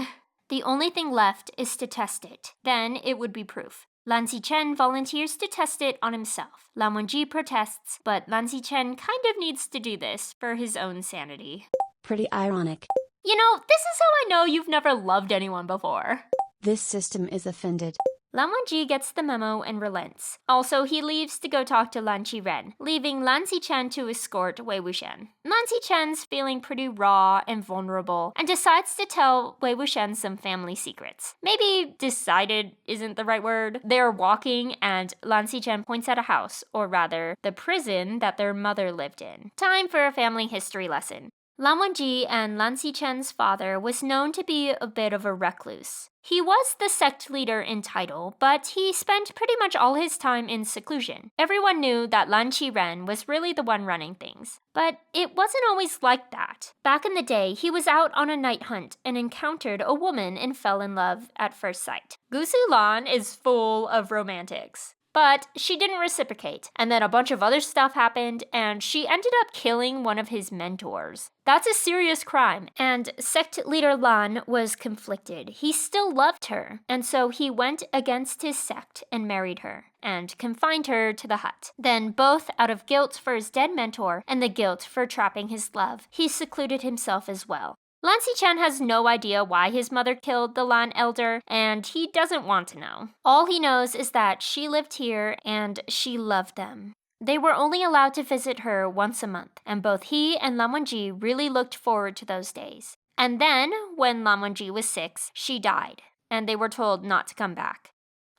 The only thing left is to test it. Then it would be proof. Lan Xichen volunteers to test it on himself. Lan Wenzhi protests, but Lan Xichen kind of needs to do this for his own sanity. Pretty ironic. You know, this is how I know you've never loved anyone before. This system is offended. Lan Wenzhi gets the memo and relents. Also, he leaves to go talk to Lan Qiren, leaving Lan Xichen to escort Wei Wuxian. Lan Xichen's feeling pretty raw and vulnerable and decides to tell Wei Wuxian some family secrets. Maybe decided isn't the right word. They're walking and Lan Xichen points at a house, or rather, the prison that their mother lived in. Time for a family history lesson. Lan Wenzhi and Lan Xichen's father was known to be a bit of a recluse. He was the sect leader in title, but he spent pretty much all his time in seclusion. Everyone knew that Lan Qiren was really the one running things. But it wasn't always like that. Back in the day, he was out on a night hunt and encountered a woman and fell in love at first sight. Gusu Lan is full of romantics. But she didn't reciprocate, and then a bunch of other stuff happened, and she ended up killing one of his mentors. That's a serious crime, and sect leader Lan was conflicted. He still loved her, and so he went against his sect and married her, and confined her to the hut. Then, both out of guilt for his dead mentor and the guilt for trapping his love, he secluded himself as well. Lan Xichen has no idea why his mother killed the Lan elder, and he doesn't want to know. All he knows is that she lived here and she loved them. They were only allowed to visit her once a month, and both he and Lan Wenzhi really looked forward to those days. And then, when Lan Wenzhi was 6, she died, and they were told not to come back.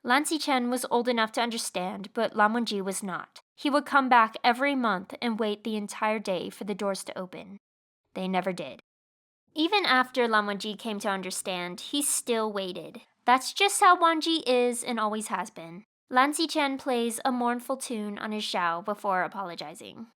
Lan Xichen was old enough to understand, but Lan Wenzhi was not. He would come back every month and wait the entire day for the doors to open. They never did. Even after Lan Wenzhi came to understand, he still waited. That's just how Wenzhi is and always has been. Lan Xichen plays a mournful tune on his xiao before apologizing.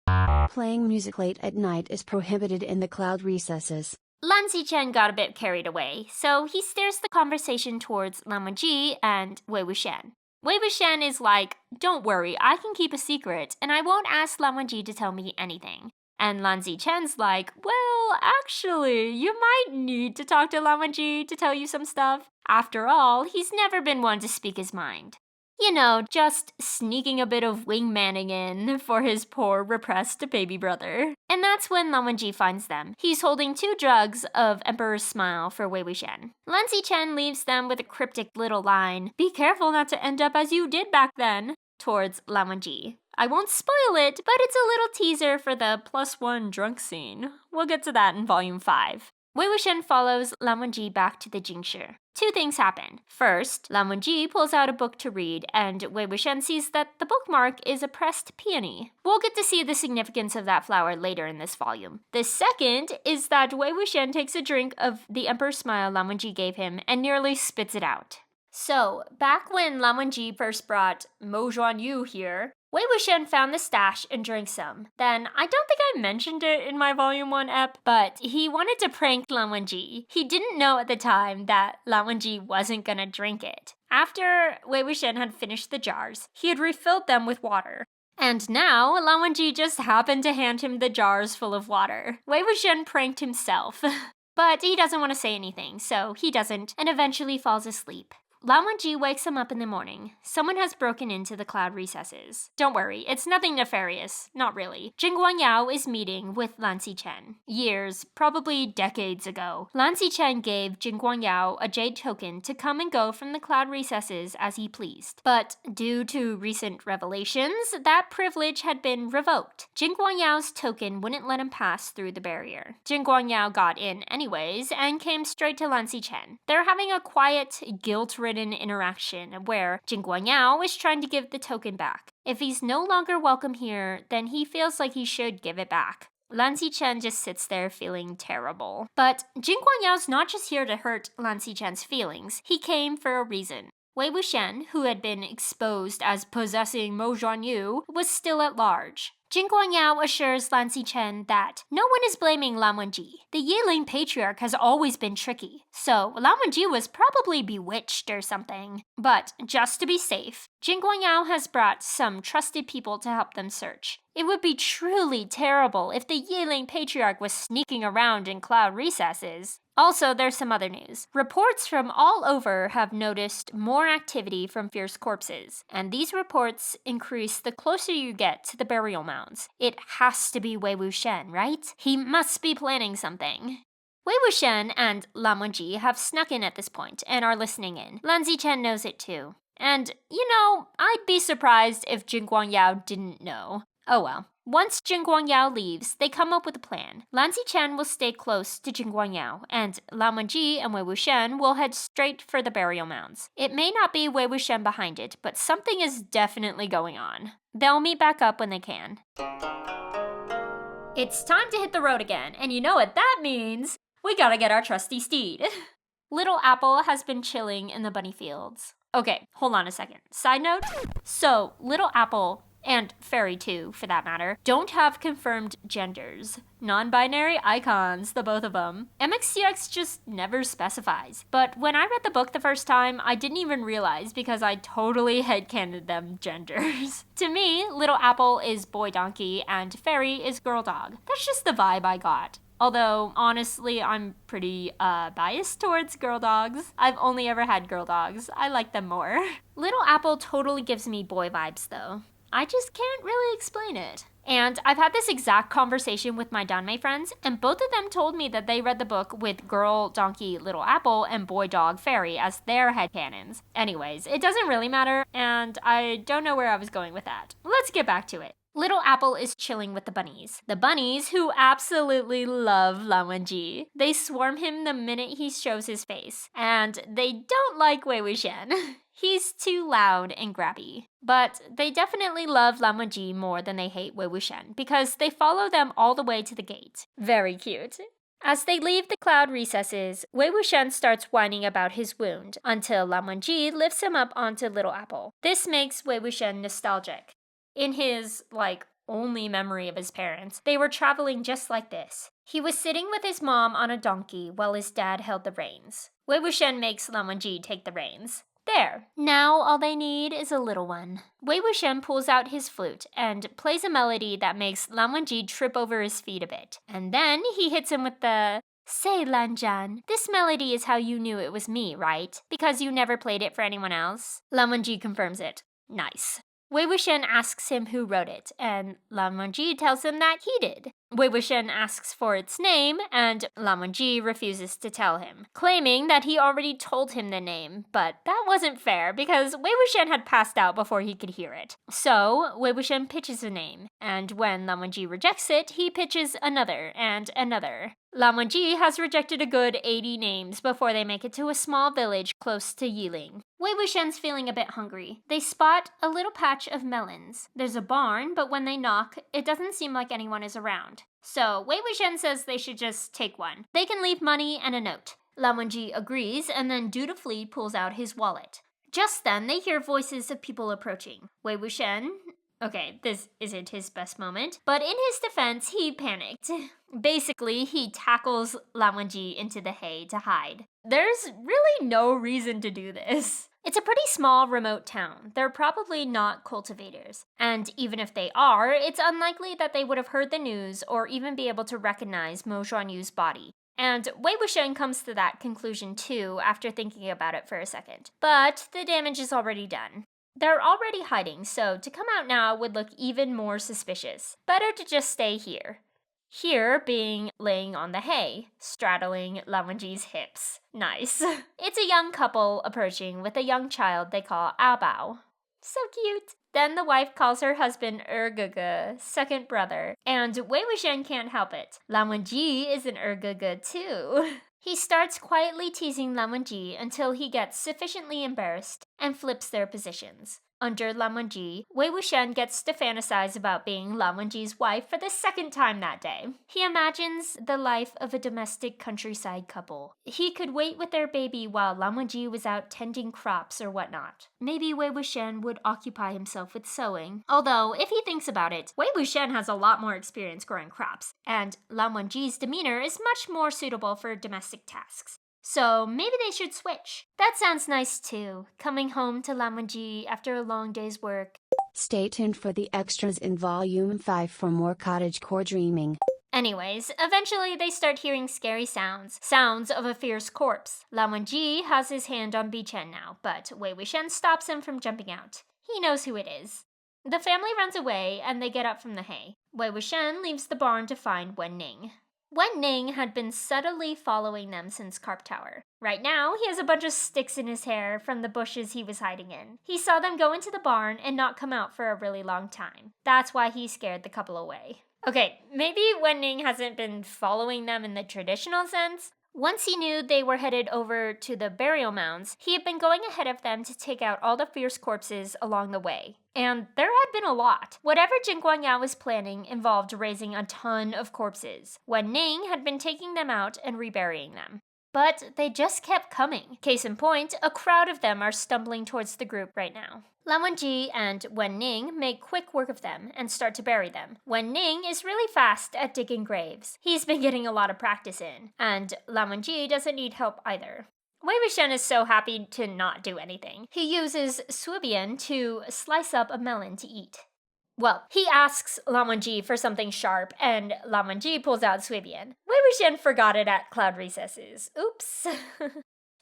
Playing music late at night is prohibited in the cloud recesses. Lan Xichen got a bit carried away, so he steers the conversation towards Lan Wenzhi and Wei Wuxian. Wei Wuxian is like, don't worry, I can keep a secret, and I won't ask Lan Wenzhi to tell me anything. And Lan Xichen's like, well, actually, you might need to talk to Lan Wenzhi to tell you some stuff. After all, he's never been one to speak his mind. You know, just sneaking a bit of wingmanning in for his poor repressed baby brother. And that's when Lan Wangji finds them. He's holding 2 jugs of Emperor's Smile for Wei Wuxian. Lan Zichen leaves them with a cryptic little line, "Be careful not to end up as you did back then," towards Lan Wangji. I won't spoil it, but it's a little teaser for the +1 drunk scene. We'll get to that in Volume 5. Wei Wuxian follows Lan Wangji back to the Jingshi. 2 things happen. First, Lan Wangji pulls out a book to read, and Wei Wuxian sees that the bookmark is a pressed peony. We'll get to see the significance of that flower later in this volume. The second is that Wei Wuxian takes a drink of the Emperor's Smile Lan Wangji gave him and nearly spits it out. So, back when Lan Wangji first brought Mo Zhuanyu here, Wei Wuxian found the stash and drank some. Then, I don't think I mentioned it in my Volume 1 ep, but he wanted to prank Lan Wangji. He didn't know at the time that Lan Wangji wasn't gonna drink it. After Wei Wuxian had finished the jars, he had refilled them with water. And now, Lan Wangji just happened to hand him the jars full of water. Wei Wuxian pranked himself. But he doesn't want to say anything, so he doesn't, and eventually falls asleep. Lan Wangji wakes him up in the morning. Someone has broken into the cloud recesses. Don't worry, it's nothing nefarious. Not really. Jing Guangyao is meeting with Lan Zichen. Years, probably decades ago, Lan Zichen gave Jing Guangyao a jade token to come and go from the cloud recesses as he pleased. But due to recent revelations, that privilege had been revoked. Jing Guangyao's token wouldn't let him pass through the barrier. Jing Guangyao got in anyways and came straight to Lan Zichen. They're having a quiet, guilt-ridden interaction where Jing Guangyao is trying to give the token back. If he's no longer welcome here, then he feels like he should give it back. Lan Zichen just sits there feeling terrible. But Jing Guangyao's not just here to hurt Lan Zichen's feelings. He came for a reason. Wei Wuxian, who had been exposed as possessing Mo Zhuanyu, was still at large. Jing Guangyao assures Lan Zichen that no one is blaming Lan Wangji. The Yiling patriarch has always been tricky, so Lan Wangji was probably bewitched or something. But just to be safe, Jing Guangyao has brought some trusted people to help them search. It would be truly terrible if the Yiling patriarch was sneaking around in cloud recesses. Also, there's some other news. Reports from all over have noticed more activity from fierce corpses, and these reports increase the closer you get to the burial mounds. It has to be Wei Wuxian, right? He must be planning something. Wei Wuxian and Lan Wangji have snuck in at this point and are listening in. Lan Zichen knows it too. And, you know, I'd be surprised if Jing Guangyao didn't know. Oh well. Once Jing Guangyao leaves, they come up with a plan. Lan Zichen will stay close to Jing Guangyao, and Lan Wangji and Wei Wuxian will head straight for the burial mounds. It may not be Wei Wuxian behind it, but something is definitely going on. They'll meet back up when they can. It's time to hit the road again, and you know what that means? We gotta get our trusty steed. Little Apple has been chilling in the bunny fields. Okay, hold on a second. Side note? So, Little Apple, and Fairy too, for that matter, don't have confirmed genders. Non-binary icons, the both of them. MXTX just never specifies. But when I read the book the first time, I didn't even realize because I totally headcanoned them genders. To me, Little Apple is boy donkey and Fairy is girl dog. That's just the vibe I got. Although, honestly, I'm pretty biased towards girl dogs. I've only ever had girl dogs. I like them more. Little Apple totally gives me boy vibes though. I just can't really explain it. And I've had this exact conversation with my Danmei friends, and both of them told me that they read the book with girl donkey Little Apple and boy dog Fairy as their headcanons. Anyways, it doesn't really matter, and I don't know where I was going with that. Let's get back to it. Little Apple is chilling with the bunnies. The bunnies who absolutely love Lan Wangji. They swarm him the minute he shows his face, and they don't like Wei Wuxian. He's too loud and grabby. But they definitely love Lan Wangji more than they hate Wei Wuxian, because they follow them all the way to the gate. Very cute. As they leave the cloud recesses, Wei Wuxian starts whining about his wound, until Lan Wangji lifts him up onto Little Apple. This makes Wei Wuxian nostalgic. In his, only memory of his parents, they were traveling just like this. He was sitting with his mom on a donkey while his dad held the reins. Wei Wuxian makes Lan Wangji take the reins. There. Now all they need is a little one. Wei Wuxian pulls out his flute and plays a melody that makes Lan Wangji trip over his feet a bit. And then he hits him with the, "Say, Lanjan, this melody is how you knew it was me, right? Because you never played it for anyone else?" Lan Wangji confirms it. Nice. Wei Wuxian asks him who wrote it, and Lan Wangji tells him that he did. Wei Wuxian asks for its name, and Lan Wangji refuses to tell him, claiming that he already told him the name, but that wasn't fair because Wei Wuxian had passed out before he could hear it. So, Wei Wuxian pitches a name, and when Lan Wangji rejects it, he pitches another and another. Lan Wangji has rejected a good 80 names before they make it to a small village close to Yiling. Wei Wuxian's feeling a bit hungry. They spot a little patch of melons. There's a barn, but when they knock, it doesn't seem like anyone is around. So Wei Wuxian says they should just take one. They can leave money and a note. Lan Wangji agrees and then dutifully pulls out his wallet. Just then, they hear voices of people approaching. Wei Wuxian... Okay, this isn't his best moment, but in his defense, he panicked. Basically, he tackles Lan Wangji into the hay to hide. There's really no reason to do this. It's a pretty small, remote town. They're probably not cultivators. And even if they are, it's unlikely that they would have heard the news or even be able to recognize Mo Xuanyu's body. And Wei Wuxian comes to that conclusion too after thinking about it for a second. But the damage is already done. They're already hiding, so to come out now would look even more suspicious. Better to just stay here. Here being laying on the hay, straddling Lan Wangji's hips. Nice. It's a young couple approaching with a young child they call Bao. So cute. Then the wife calls her husband Ergege, second brother, and Wei Wuxian can't help it. Lan Wangji is an Ergege too. He starts quietly teasing Lan Wangji until he gets sufficiently embarrassed and flips their positions. Under Lan Wangji, Wei Wuxian gets to fantasize about being Lan Wangji's wife for the second time that day. He imagines the life of a domestic countryside couple. He could wait with their baby while Lan Wangji was out tending crops or whatnot. Maybe Wei Wuxian would occupy himself with sewing. Although, if he thinks about it, Wei Wuxian has a lot more experience growing crops, and Lan Wangji's demeanor is much more suitable for domestic tasks. So maybe they should switch. That sounds nice too, coming home to Lan Wangji after a long day's work. Stay tuned for the extras in Volume 5 for more cottagecore dreaming. Anyways, eventually they start hearing scary sounds. Sounds of a fierce corpse. Lan Wangji has his hand on Bichen now, but Wei Wuxian stops him from jumping out. He knows who it is. The family runs away and they get up from the hay. Wei Wuxian leaves the barn to find Wen Ning. Wen Ning had been subtly following them since Carp Tower. Right now, he has a bunch of sticks in his hair from the bushes he was hiding in. He saw them go into the barn and not come out for a really long time. That's why he scared the couple away. Okay, maybe Wen Ning hasn't been following them in the traditional sense. Once he knew they were headed over to the burial mounds, he had been going ahead of them to take out all the fierce corpses along the way. And there had been a lot. Whatever Jin Guangyao was planning involved raising a ton of corpses. Wen Ning had been taking them out and reburying them. But they just kept coming. Case in point, a crowd of them are stumbling towards the group right now. Lan Wangji and Wen Ning make quick work of them and start to bury them. Wen Ning is really fast at digging graves. He's been getting a lot of practice in, and Lan Wangji doesn't need help either. Wei Wuxian is so happy to not do anything. He uses Suibian to slice up a melon to eat. Well, he asks Lan Wangji for something sharp, and Lan Wangji pulls out Suibian. Wei Wuxian forgot it at Cloud Recesses. Oops.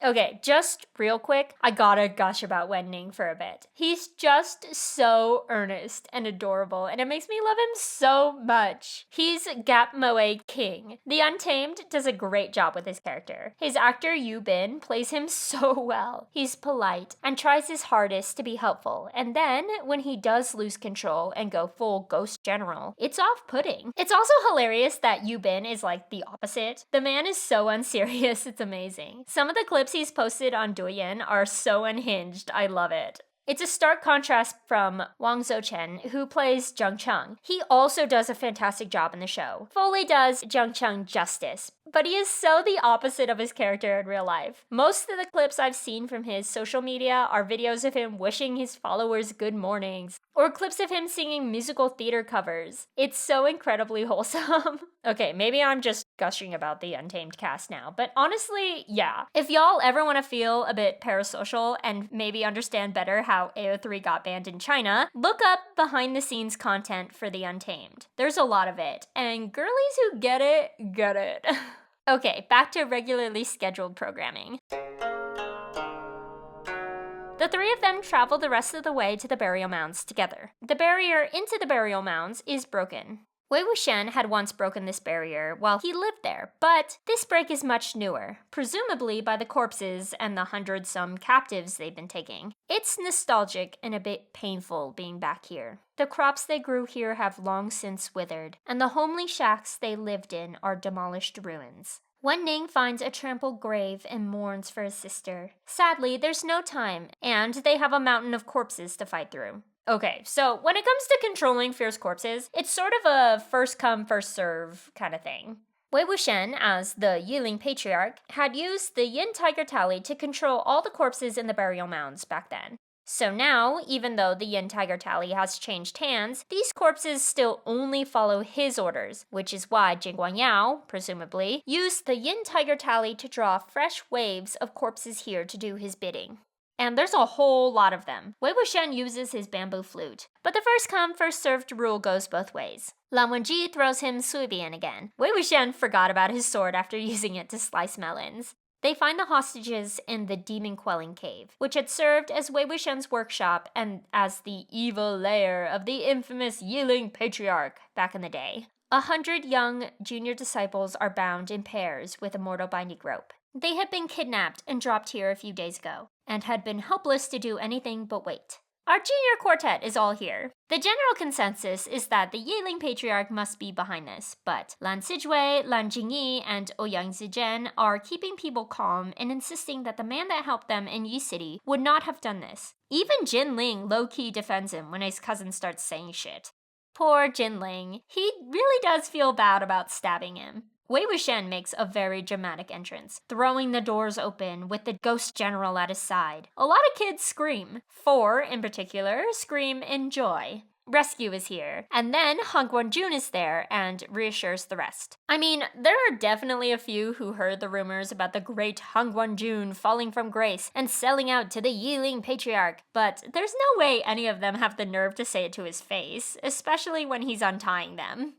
Okay, just real quick, I gotta gush about Wen Ning for a bit. He's just so earnest and adorable, and it makes me love him so much. He's Gap Moe King. The Untamed does a great job with his character. His actor Yu Bin plays him so well. He's polite and tries his hardest to be helpful, and then when he does lose control and go full ghost general, it's off-putting. It's also hilarious that Yu Bin is like the opposite. The man is so unserious, it's amazing. Some of the clips he's posted on Douyin are so unhinged, I love it. It's a stark contrast from Wang Zouchen, who plays Zheng Cheng. He also does a fantastic job in the show. Fully does Zheng Cheng justice, but he is so the opposite of his character in real life. Most of the clips I've seen from his social media are videos of him wishing his followers good mornings, or clips of him singing musical theater covers. It's so incredibly wholesome. Okay, maybe I'm just gushing about the Untamed cast now, but honestly, yeah. If y'all ever want to feel a bit parasocial and maybe understand better how AO3 got banned in China, look up behind-the-scenes content for the Untamed. There's a lot of it, and girlies who get it, get it. Okay, back to regularly scheduled programming. The three of them travel the rest of the way to the burial mounds together. The barrier into the burial mounds is broken. Wei Wuxian had once broken this barrier while he lived there, but this break is much newer, presumably by the corpses and the 100-some captives they've been taking. It's nostalgic and a bit painful being back here. The crops they grew here have long since withered, and the homely shacks they lived in are demolished ruins. Wen Ning finds a trampled grave and mourns for his sister. Sadly, there's no time, and they have a mountain of corpses to fight through. Okay, so when it comes to controlling fierce corpses, it's sort of a first come, first serve kind of thing. Wei Wuxian, as the Yiling Patriarch, had used the Yin Tiger Tally to control all the corpses in the burial mounds back then. So now, even though the Yin Tiger Tally has changed hands, these corpses still only follow his orders, which is why Jing Guangyao, presumably, used the Yin Tiger Tally to draw fresh waves of corpses here to do his bidding. And there's a whole lot of them. Wei Wuxian uses his bamboo flute. But the first come, first served rule goes both ways. Lan Wenzhi throws him Suibian again. Wei Wuxian forgot about his sword after using it to slice melons. They find the hostages in the Demon Quelling Cave, which had served as Wei Wuxian's workshop and as the evil lair of the infamous Yiling Patriarch back in the day. 100 young junior disciples are bound in pairs with a mortal binding rope. They had been kidnapped and dropped here a few days ago, and had been helpless to do anything but wait. Our junior quartet is all here. The general consensus is that the Yiling Patriarch must be behind this, but Lan Sizhui, Lan Jingyi, and Ouyang Zizhen are keeping people calm and insisting that the man that helped them in Yi City would not have done this. Even Jin Ling low-key defends him when his cousin starts saying shit. Poor Jin Ling. He really does feel bad about stabbing him. Wei Wuxian makes a very dramatic entrance, throwing the doors open with the ghost general at his side. A lot of kids scream. 4, in particular, scream in joy. Rescue is here. And then Han Guanjun is there and reassures the rest. I mean, there are definitely a few who heard the rumors about the great Han Guanjun falling from grace and selling out to the Yiling Patriarch, but there's no way any of them have the nerve to say it to his face, especially when he's untying them.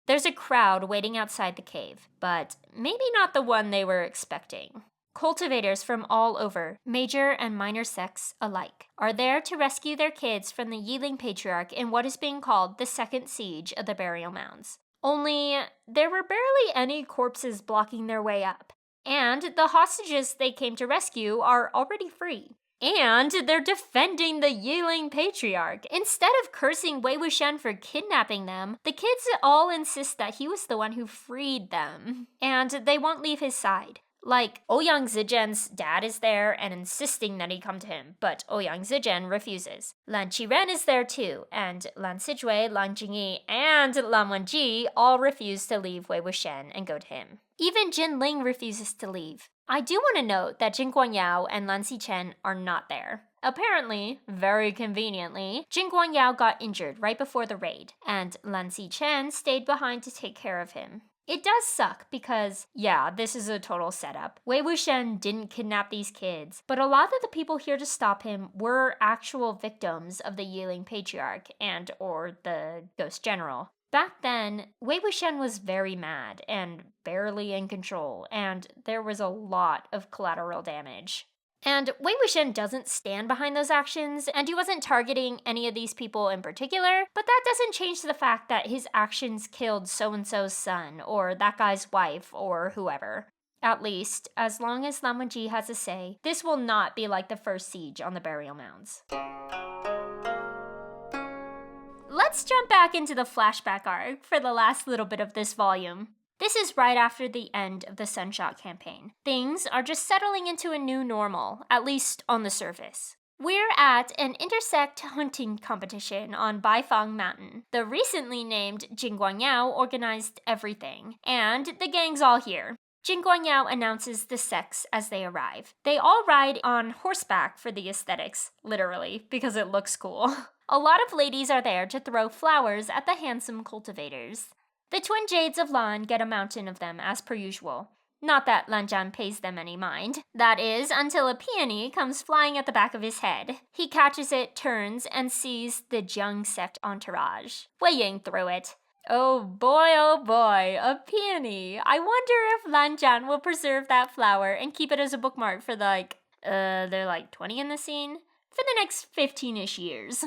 There's a crowd waiting outside the cave, but maybe not the one they were expecting. Cultivators from all over, major and minor sects alike, are there to rescue their kids from the Yiling Patriarch in what is being called the Second Siege of the Burial Mounds. Only, there were barely any corpses blocking their way up, and the hostages they came to rescue are already free. And they're defending the Yiling Patriarch. Instead of cursing Wei Wuxian for kidnapping them, the kids all insist that he was the one who freed them. And they won't leave his side. Like, Ouyang Zizhen's dad is there and insisting that he come to him, but Ouyang Zizhen refuses. Lan Qiren is there too, and Lan Sizhui, Lan Jingyi, and Lan Wenzhi all refuse to leave Wei Wuxian and go to him. Even Jin Ling refuses to leave. I do want to note that Jing Guangyao and Lan Xichen are not there. Apparently, very conveniently, Jing Guangyao got injured right before the raid, and Lan Xichen stayed behind to take care of him. It does suck because, yeah, this is a total setup. Wei Wuxian didn't kidnap these kids, but a lot of the people here to stop him were actual victims of the Yiling Patriarch and or the Ghost General. Back then, Wei Wuxian was very mad and barely in control, and there was a lot of collateral damage. And Wei Wuxian doesn't stand behind those actions, and he wasn't targeting any of these people in particular, but that doesn't change the fact that his actions killed so-and-so's son, or that guy's wife, or whoever. At least, as long as Lan Wenzhi has a say, this will not be like the first siege on the burial mounds. Let's jump back into the flashback arc for the last little bit of this volume. This is right after the end of the Sunshot campaign. Things are just settling into a new normal, at least on the surface. We're at an intersect hunting competition on Baifang Mountain. The recently named Jing Guangyao organized everything, and the gang's all here. Jing Guangyao announces the sects as they arrive. They all ride on horseback for the aesthetics, literally, because it looks cool. A lot of ladies are there to throw flowers at the handsome cultivators. The twin Jades of Lan get a mountain of them as per usual. Not that Lan Zhan pays them any mind. That is, until a peony comes flying at the back of his head. He catches it, turns, and sees the Jiang sect entourage. Wei Ying threw it. Oh boy, a peony. I wonder if Lan Zhan will preserve that flower and keep it as a bookmark for there are 20 in the scene. for the next 15-ish years.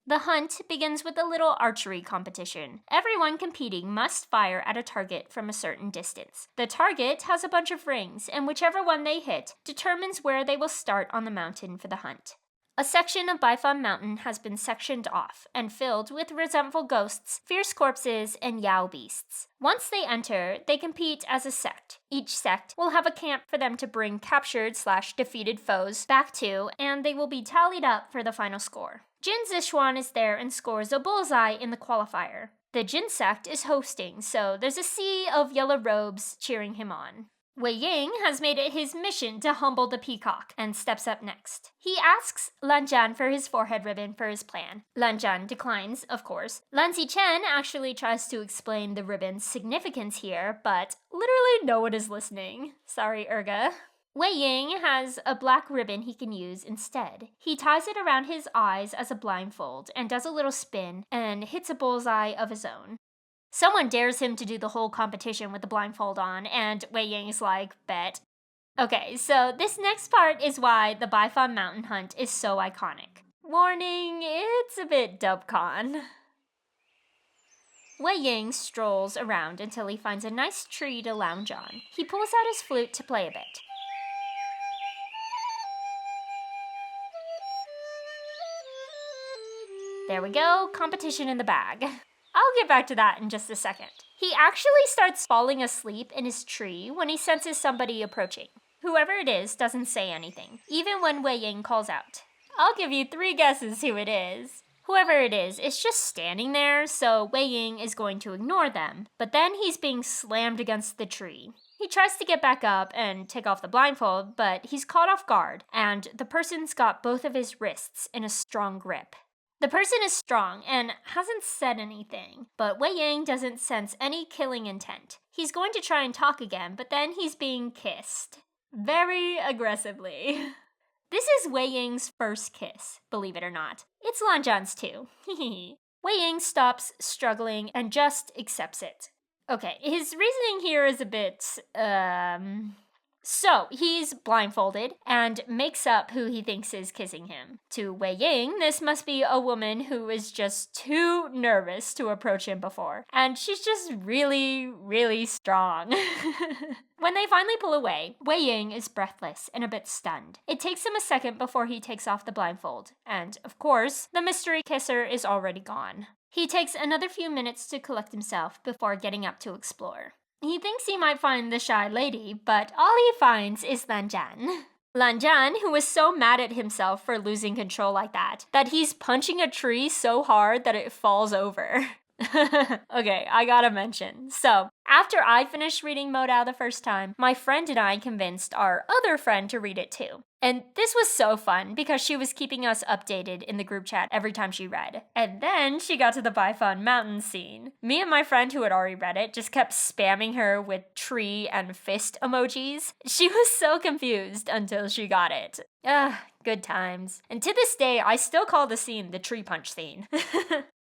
The hunt begins with a little archery competition. Everyone competing must fire at a target from a certain distance. The target has a bunch of rings, and whichever one they hit determines where they will start on the mountain for the hunt. A section of Baifan Mountain has been sectioned off and filled with resentful ghosts, fierce corpses, and Yao beasts. Once they enter, they compete as a sect. Each sect will have a camp for them to bring captured/defeated foes back to, and they will be tallied up for the final score. Jin Zishuan is there and scores a bullseye in the qualifier. The Jin sect is hosting, so there's a sea of yellow robes cheering him on. Wei Ying has made it his mission to humble the peacock and steps up next. He asks Lan Zhan for his forehead ribbon for his plan. Lan Zhan declines, of course. Lan Zichen actually tries to explain the ribbon's significance here, but literally no one is listening. Sorry, Urga. Wei Ying has a black ribbon he can use instead. He ties it around his eyes as a blindfold and does a little spin and hits a bullseye of his own. Someone dares him to do the whole competition with the blindfold on, and Wei Ying's like, bet. Okay, so this next part is why the Baifan Mountain Hunt is so iconic. Warning, it's a bit dubcon. Wei Ying strolls around until he finds a nice tree to lounge on. He pulls out his flute to play a bit. There we go, competition in the bag. I'll get back to that in just a second. He actually starts falling asleep in his tree when he senses somebody approaching. Whoever it is doesn't say anything, even when Wei Ying calls out. I'll give you 3 guesses who it is. Whoever it is just standing there, so Wei Ying is going to ignore them, but then he's being slammed against the tree. He tries to get back up and take off the blindfold, but he's caught off guard, and the person's got both of his wrists in a strong grip. The person is strong and hasn't said anything, but Wei Ying doesn't sense any killing intent. He's going to try and talk again, but then he's being kissed. Very aggressively. This is Wei Ying's first kiss, believe it or not. It's Lan Zhan's too. Wei Ying stops struggling and just accepts it. Okay, his reasoning here is a bit, So, he's blindfolded and makes up who he thinks is kissing him. To Wei Ying, this must be a woman who is just too nervous to approach him before. And she's just really, really strong. When they finally pull away, Wei Ying is breathless and a bit stunned. It takes him a second before he takes off the blindfold. And, of course, the mystery kisser is already gone. He takes another few minutes to collect himself before getting up to explore. He thinks he might find the shy lady, but all he finds is Lan Zhan. Lan Zhan, who is so mad at himself for losing control like that he's punching a tree so hard that it falls over. Okay, I gotta mention. So, after I finished reading Modao the first time, my friend and I convinced our other friend to read it too. And this was so fun because she was keeping us updated in the group chat every time she read. And then she got to the Baifan Mountain scene. Me and my friend who had already read it just kept spamming her with tree and fist emojis. She was so confused until she got it. Good times. And to this day, I still call the scene the tree punch scene.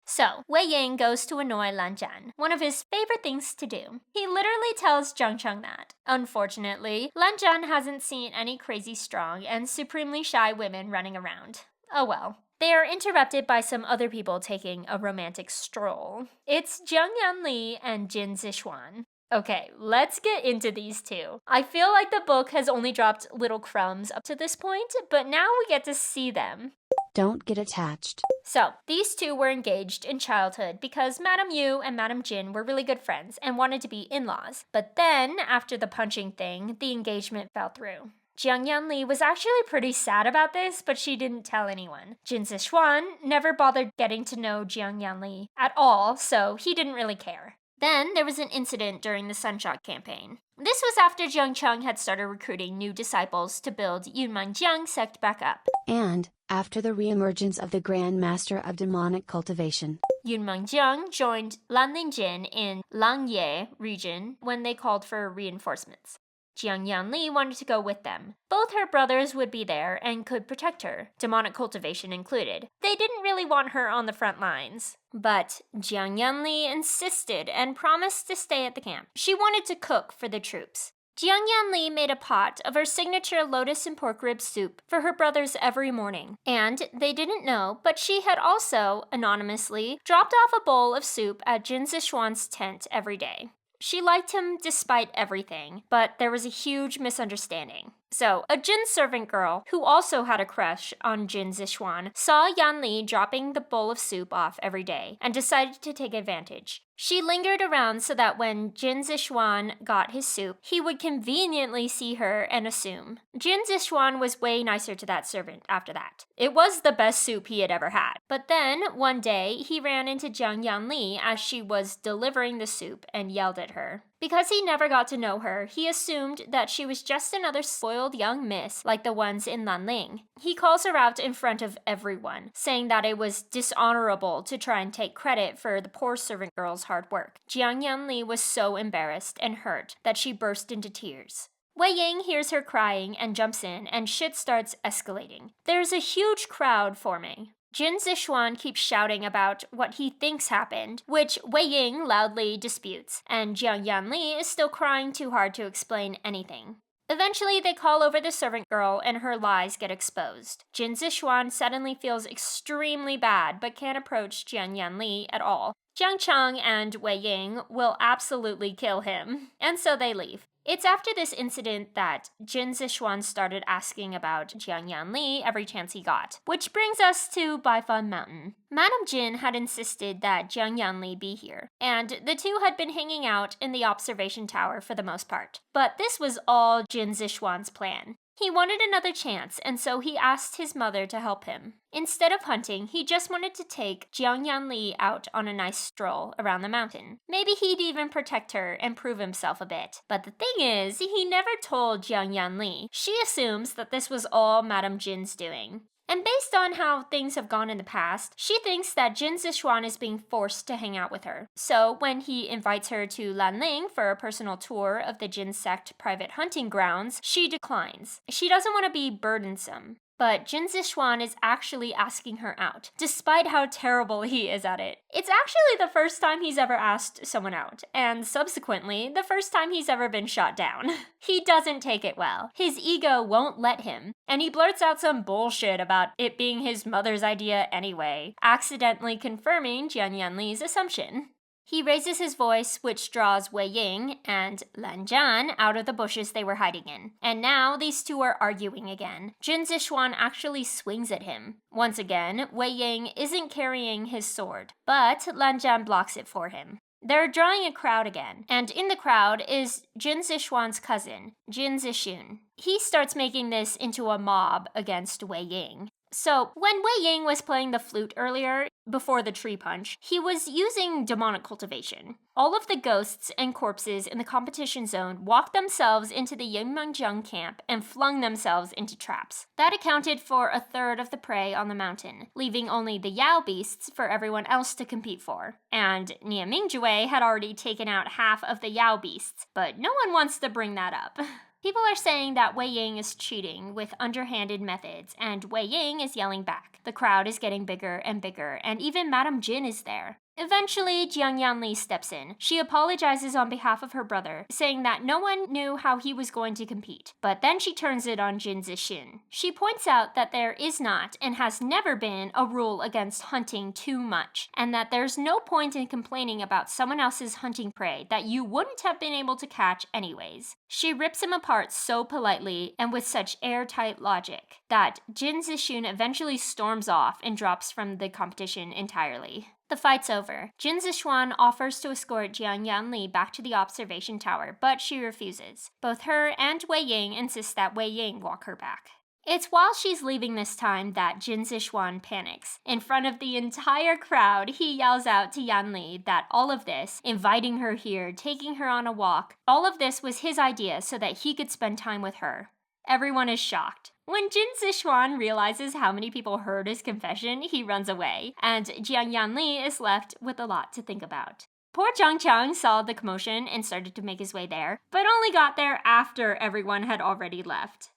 So, Wei Ying goes to annoy Lan Zhan, one of his favorite things to do. He literally tells Zheng Cheng that. Unfortunately, Lan Zhan hasn't seen any crazy strong and supremely shy women running around. Oh well. They are interrupted by some other people taking a romantic stroll. It's Jiang Yanli and Jin Zishuan. Okay, let's get into these two. I feel like the book has only dropped little crumbs up to this point, but now we get to see them. Don't get attached. So, these two were engaged in childhood because Madame Yu and Madame Jin were really good friends and wanted to be in-laws. But then, after the punching thing, the engagement fell through. Jiang Yanli was actually pretty sad about this, but she didn't tell anyone. Jin Zishuan never bothered getting to know Jiang Yanli at all, so he didn't really care. Then there was an incident during the Sunshot campaign. This was after Jiang Cheng had started recruiting new disciples to build Yunmanjiang sect back up. And, after the reemergence of the Grandmaster of Demonic Cultivation. Yunmanjiang joined Lan Lingjin in Langye region when they called for reinforcements. Jiang Yanli wanted to go with them. Both her brothers would be there and could protect her, demonic cultivation included. They didn't really want her on the front lines. But Jiang Yanli insisted and promised to stay at the camp. She wanted to cook for the troops. Jiang Yanli made a pot of her signature lotus and pork rib soup for her brothers every morning. And they didn't know, but she had also, anonymously, dropped off a bowl of soup at Jin Zixuan's tent every day. She liked him despite everything, but there was a huge misunderstanding. So, a Jin servant girl, who also had a crush on Jin Zixuan, saw Yan Li dropping the bowl of soup off every day and decided to take advantage. She lingered around so that when Jin Zixuan got his soup, he would conveniently see her and assume. Jin Zixuan was way nicer to that servant after that. It was the best soup he had ever had. But then, one day, he ran into Jiang Yanli as she was delivering the soup and yelled at her. Because he never got to know her, he assumed that she was just another spoiled young miss like the ones in Lanling. He calls her out in front of everyone, saying that it was dishonorable to try and take credit for the poor servant girl's hard work. Jiang Yanli was so embarrassed and hurt that she burst into tears. Wei Ying hears her crying and jumps in, and shit starts escalating. There's a huge crowd forming. Jin Zixuan keeps shouting about what he thinks happened, which Wei Ying loudly disputes, and Jiang Yanli is still crying too hard to explain anything. Eventually, they call over the servant girl and her lies get exposed. Jin Zixuan suddenly feels extremely bad but can't approach Jiang Yanli at all. Jiang Cheng and Wei Ying will absolutely kill him, and so they leave. It's after this incident that Jin Zixuan started asking about Jiang Yanli every chance he got, which brings us to Baifan Mountain. Madame Jin had insisted that Jiang Yanli be here, and the two had been hanging out in the observation tower for the most part. But this was all Jin Zixuan's plan. He wanted another chance, and so he asked his mother to help him. Instead of hunting, he just wanted to take Jiang Yanli out on a nice stroll around the mountain. Maybe he'd even protect her and prove himself a bit. But the thing is, he never told Jiang Yanli. She assumes that this was all Madame Jin's doing. And based on how things have gone in the past, she thinks that Jin Zixuan is being forced to hang out with her. So when he invites her to Lanling for a personal tour of the Jin sect private hunting grounds, she declines. She doesn't want to be burdensome. But Jin Zixuan is actually asking her out, despite how terrible he is at it. It's actually the first time he's ever asked someone out, and subsequently, the first time he's ever been shot down. He doesn't take it well. His ego won't let him, and he blurts out some bullshit about it being his mother's idea anyway, accidentally confirming Jiang Yanli's assumption. He raises his voice, which draws Wei Ying and Lan Zhan out of the bushes they were hiding in. And now these two are arguing again. Jin Zixuan actually swings at him. Once again, Wei Ying isn't carrying his sword, but Lan Zhan blocks it for him. They're drawing a crowd again, and in the crowd is Jin Zixuan's cousin, Jin Zixun. He starts making this into a mob against Wei Ying. So, when Wei Ying was playing the flute earlier, before the tree punch, he was using demonic cultivation. All of the ghosts and corpses in the competition zone walked themselves into the Yingmengjiang camp and flung themselves into traps. That accounted for a third of the prey on the mountain, leaving only the Yao beasts for everyone else to compete for. And Niamingzhui had already taken out half of the Yao beasts, but no one wants to bring that up. People are saying that Wei Ying is cheating with underhanded methods, and Wei Ying is yelling back. The crowd is getting bigger, and even Madame Jin is there. Eventually, Jiang Yanli steps in. She apologizes on behalf of her brother, saying that no one knew how he was going to compete. But then she turns it on Jin Zixun. She points out that there is not, and has never been, a rule against hunting too much, and that there's no point in complaining about someone else's hunting prey that you wouldn't have been able to catch anyways. She rips him apart so politely and with such airtight logic that Jin Zixun eventually storms off and drops from the competition entirely. The fight's over. Jin Zixuan offers to escort Jiang Yanli back to the observation tower, but she refuses. Both her and Wei Ying insist that Wei Ying walk her back. It's while she's leaving this time that Jin Zixuan panics. In front of the entire crowd, he yells out to Yanli that all of this, inviting her here, taking her on a walk, all of this was his idea so that he could spend time with her. Everyone is shocked. When Jin Zixuan realizes how many people heard his confession, he runs away, and Jiang Yanli is left with a lot to think about. Poor Zhang Chang saw the commotion and started to make his way there, but only got there after everyone had already left.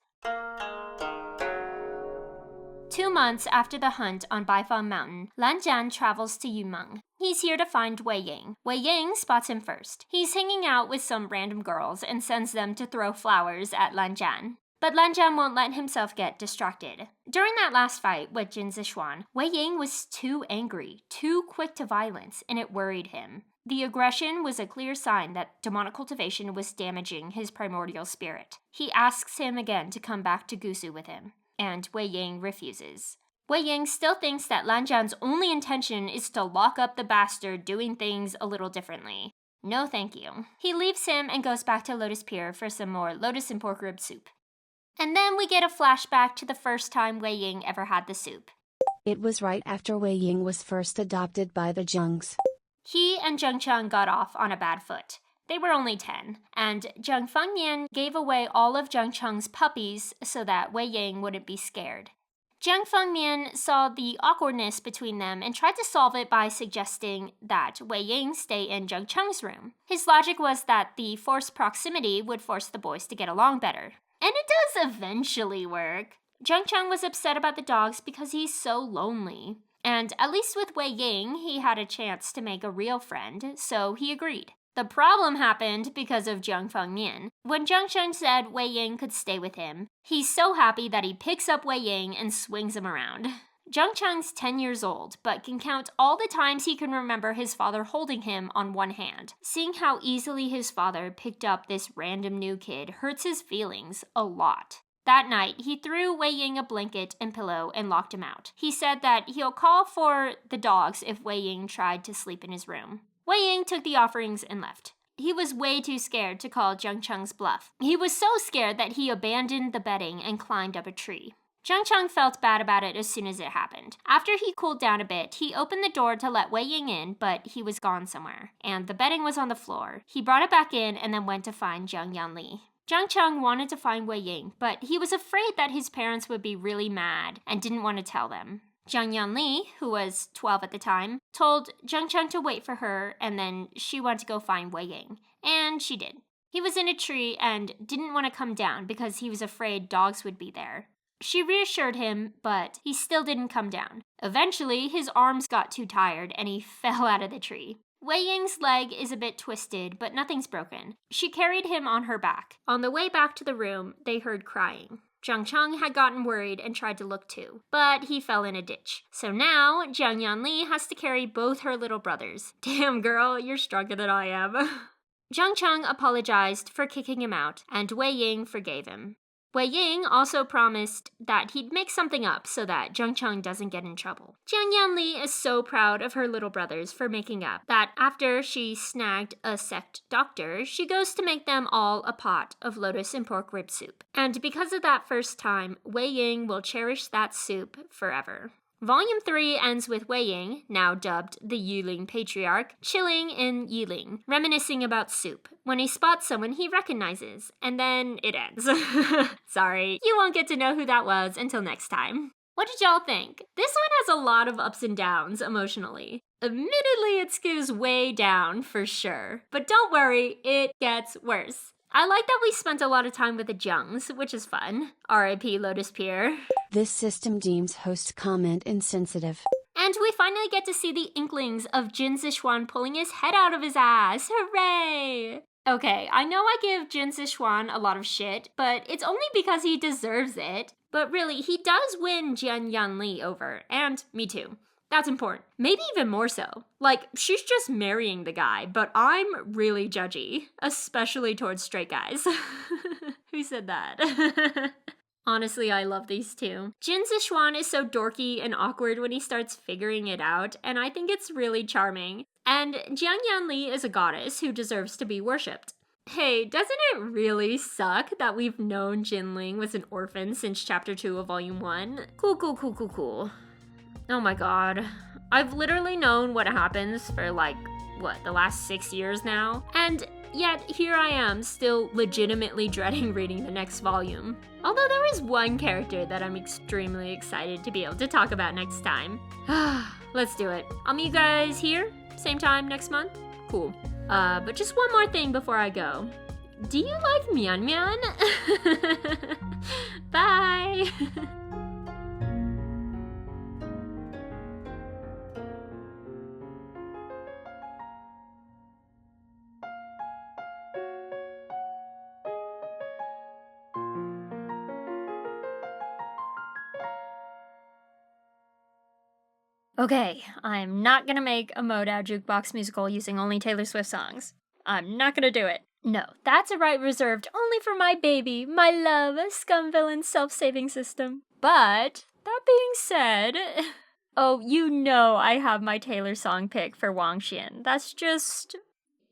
2 months after the hunt on Baifang Mountain, Lan Jian travels to Yumeng. He's here to find Wei Ying. Wei Ying spots him first. He's hanging out with some random girls and sends them to throw flowers at Lan Jian. But Lan Jian won't let himself get distracted. During that last fight with Jin Zixuan, Wei Ying was too angry, too quick to violence, and it worried him. The aggression was a clear sign that demonic cultivation was damaging his primordial spirit. He asks him again to come back to Gusu with him, and Wei Ying refuses. Wei Ying still thinks that Lan Jian's only intention is to lock up the bastard doing things a little differently. No thank you. He leaves him and goes back to Lotus Pier for some more lotus and pork rib soup. And then we get a flashback to the first time Wei Ying ever had the soup. It was right after Wei Ying was first adopted by the Zhengs. He and Zheng Cheng got off on a bad foot. They were only 10, and Zheng Fengmian gave away all of Zheng Cheng's puppies so that Wei Ying wouldn't be scared. Zheng Fengmian saw the awkwardness between them and tried to solve it by suggesting that Wei Ying stay in Zheng Cheng's room. His logic was that the forced proximity would force the boys to get along better. And it does eventually work. Zheng Cheng was upset about the dogs because he's so lonely. And at least with Wei Ying, he had a chance to make a real friend, so he agreed. The problem happened because of Zheng Fengmian. When Zheng Cheng said Wei Ying could stay with him, he's so happy that he picks up Wei Ying and swings him around. Zheng Cheng's 10 years old, but can count all the times he can remember his father holding him on one hand. Seeing how easily his father picked up this random new kid hurts his feelings a lot. That night, he threw Wei Ying a blanket and pillow and locked him out. He said that he'll call for the dogs if Wei Ying tried to sleep in his room. Wei Ying took the offerings and left. He was way too scared to call Zheng Cheng's bluff. He was so scared that he abandoned the bedding and climbed up a tree. Zheng Cheng felt bad about it as soon as it happened. After he cooled down a bit, he opened the door to let Wei Ying in, but he was gone somewhere, and the bedding was on the floor. He brought it back in and then went to find Zheng Yanli. Zheng Cheng wanted to find Wei Ying, but he was afraid that his parents would be really mad and didn't want to tell them. Zheng Yanli, who was 12 at the time, told Zheng Cheng to wait for her, and then she went to go find Wei Ying. And she did. He was in a tree and didn't want to come down because he was afraid dogs would be there. She reassured him, but he still didn't come down. Eventually, his arms got too tired and he fell out of the tree. Wei Ying's leg is a bit twisted, but nothing's broken. She carried him on her back. On the way back to the room, they heard crying. Zheng Cheng had gotten worried and tried to look too, but he fell in a ditch. So now, Zheng Yanli has to carry both her little brothers. Damn girl, you're stronger than I am. Zheng Cheng apologized for kicking him out, and Wei Ying forgave him. Wei Ying also promised that he'd make something up so that Zheng Cheng doesn't get in trouble. Zheng Yanli is so proud of her little brothers for making up that after she snagged a sect doctor, she goes to make them all a pot of lotus and pork rib soup. And because of that first time, Wei Ying will cherish that soup forever. Volume 3 ends with Wei Ying, now dubbed the Yiling Patriarch, chilling in Yiling, reminiscing about soup, when he spots someone he recognizes, and then it ends. Sorry, you won't get to know who that was until next time. What did y'all think? This one has a lot of ups and downs emotionally. Admittedly, it skews way down for sure, but don't worry, it gets worse. I like that we spent a lot of time with the Zhengs, which is fun. R.I.P. Lotus Pier. This system deems host comment insensitive. And we finally get to see the inklings of Jin Zixuan pulling his head out of his ass. Hooray! Okay, I know I give Jin Zixuan a lot of shit, but it's only because he deserves it. But really, he does win Jian Yanli over, and me too. That's important. Maybe even more so. Like, she's just marrying the guy, but I'm really judgy, especially towards straight guys. Who said that? Honestly, I love these two. Jin Zixuan is so dorky and awkward when he starts figuring it out, and I think it's really charming. And Jiang Yanli is a goddess who deserves to be worshipped. Hey, doesn't it really suck that we've known Jinling was an orphan since chapter 2 of volume 1? Cool. Oh my god. I've literally known what happens for the last 6 years now? And yet here I am, still legitimately dreading reading the next volume. Although there is one character that I'm extremely excited to be able to talk about next time. Let's do it. I'll meet you guys here, same time next month. Cool. But just one more thing before I go. Do you like Mian Mian? Bye! Okay, I'm not gonna make a Modao jukebox musical using only Taylor Swift songs. I'm not gonna do it. No, that's a right reserved only for my baby, my love, scum villain self-saving system. But, that being said... Oh, you know I have my Taylor song pick for Wang Xian. That's just...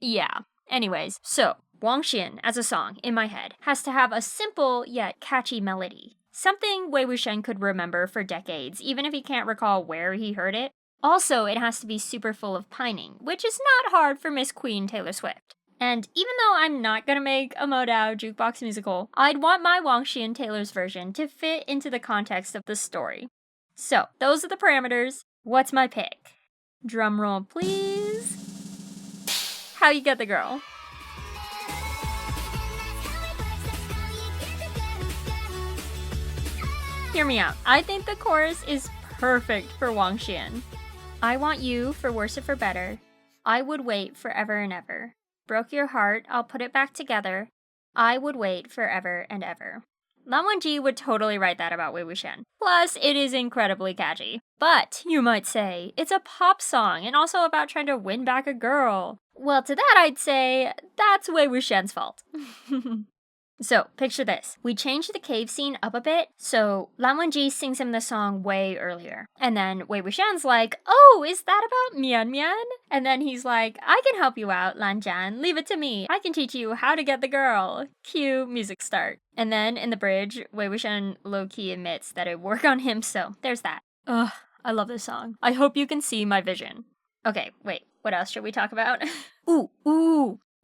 yeah. Anyways, so, Wang Xian, as a song, in my head, has to have a simple yet catchy melody. Something Wei Wuxian could remember for decades, even if he can't recall where he heard it. Also, it has to be super full of pining, which is not hard for Miss Queen Taylor Swift. And even though I'm not gonna make a Modao jukebox musical, I'd want my Wang Xian Taylor's version to fit into the context of the story. So, those are the parameters. What's my pick? Drumroll, please. How you get the girl? Hear me out. I think the chorus is perfect for Wang Xian. I want you for worse or for better. I would wait forever and ever. Broke your heart, I'll put it back together. I would wait forever and ever. Lan Wangji would totally write that about Wei Wuxian. Plus, it is incredibly catchy. But, you might say, it's a pop song and also about trying to win back a girl. Well, to that I'd say, that's Wei Wuxian's fault. So, picture this. We change the cave scene up a bit, so Lan Wangji sings him the song way earlier. And then Wei Wuxian's like, oh, is that about Mian Mian? And then he's like, I can help you out, Lan Jian. Leave it to me. I can teach you how to get the girl. Cue music start. And then in the bridge, Wei Wuxian low-key admits that it worked on him, so there's that. Ugh, I love this song. I hope you can see my vision. Okay, wait, what else should we talk about? Ooh.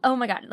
Oh my god,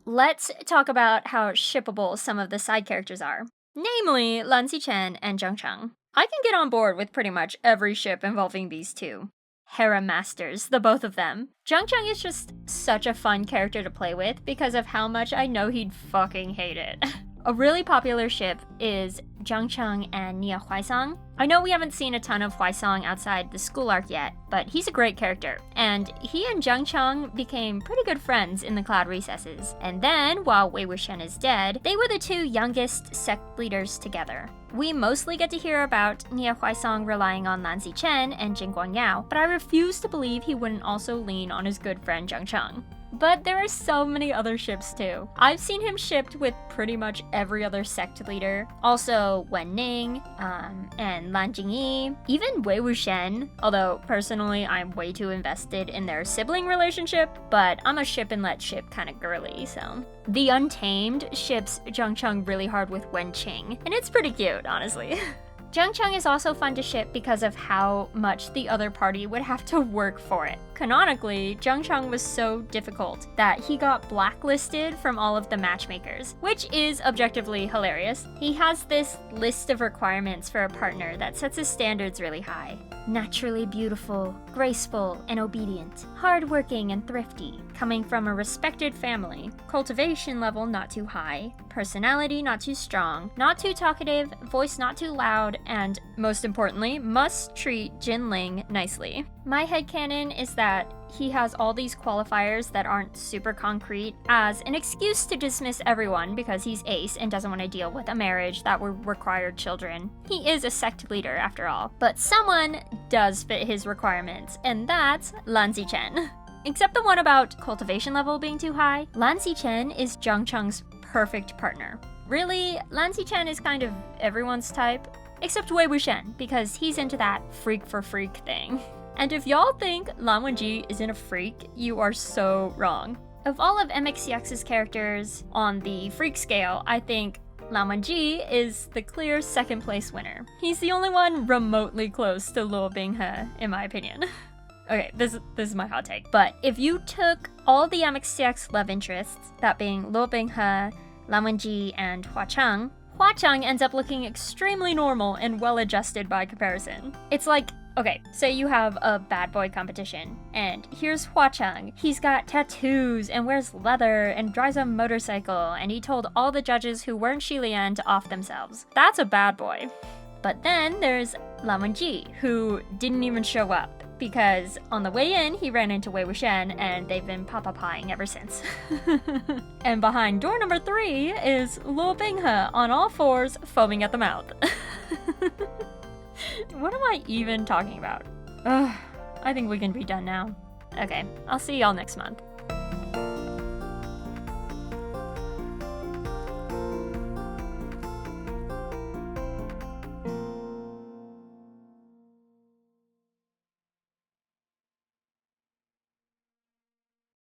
Let's talk about how shippable some of the side characters are. Namely, Lan Zichen and Zheng Cheng. I can get on board with pretty much every ship involving these two. Hera Masters, the both of them. Zheng Cheng is just such a fun character to play with because of how much I know he'd fucking hate it. A really popular ship is Zheng Cheng and Nia Huaisang. I know we haven't seen a ton of Huaisang outside the school arc yet, but he's a great character. And he and Zheng Cheng became pretty good friends in the Cloud Recesses. And then, while Wei Wuxian is dead, they were the two youngest sect leaders together. We mostly get to hear about Nia Huaisang relying on Lan Zichen and Jin Guangyao, but I refuse to believe he wouldn't also lean on his good friend Zheng Cheng. But there are so many other ships too. I've seen him shipped with pretty much every other sect leader. Also Wen Ning, and Lan Jingyi, even Wei Wuxian, although personally I'm way too invested in their sibling relationship, but I'm a ship and let ship kind of girly, so. The Untamed ships Zheng Cheng really hard with Wen Qing, and it's pretty cute, honestly. Zheng Cheng is also fun to ship because of how much the other party would have to work for it. Canonically, Zheng Cheng was so difficult that he got blacklisted from all of the matchmakers, which is objectively hilarious. He has this list of requirements for a partner that sets his standards really high. Naturally beautiful, graceful, and obedient, hardworking and thrifty, coming from a respected family, cultivation level not too high, personality not too strong, not too talkative, voice not too loud, and most importantly, must treat Jinling nicely. My headcanon is that he has all these qualifiers that aren't super concrete as an excuse to dismiss everyone because he's ace and doesn't want to deal with a marriage that would require children. He is a sect leader after all, but someone does fit his requirements, and that's Lan Zichen. Except the one about cultivation level being too high, Lan Zichen is Zheng Cheng's perfect partner. Really, Lan Zichen is kind of everyone's type, except Wei Wuxian, because he's into that freak for freak thing. And if y'all think Lan Wangji isn't a freak, you are so wrong. Of all of MXTX's characters on the freak scale, I think Lan Wangji is the clear second place winner. He's the only one remotely close to Luo Binghe, in my opinion. Okay, this is my hot take. But if you took all the MXTX love interests, that being Luo Binghe, Lan Wangji, and Hua Cheng ends up looking extremely normal and well-adjusted by comparison. It's like, okay, say you have a bad boy competition, and here's Hua Cheng. He's got tattoos and wears leather and drives a motorcycle, and he told all the judges who weren't Shilian to off themselves. That's a bad boy. But then there's Lan Wangji, who didn't even show up, because on the way in, he ran into Wei Wuxian, and they've been papa-pieing ever since. And behind door number 3 is Luo Binghe on all fours, foaming at the mouth. What am I even talking about? Ugh, I think we can be done now. Okay, I'll see y'all next month.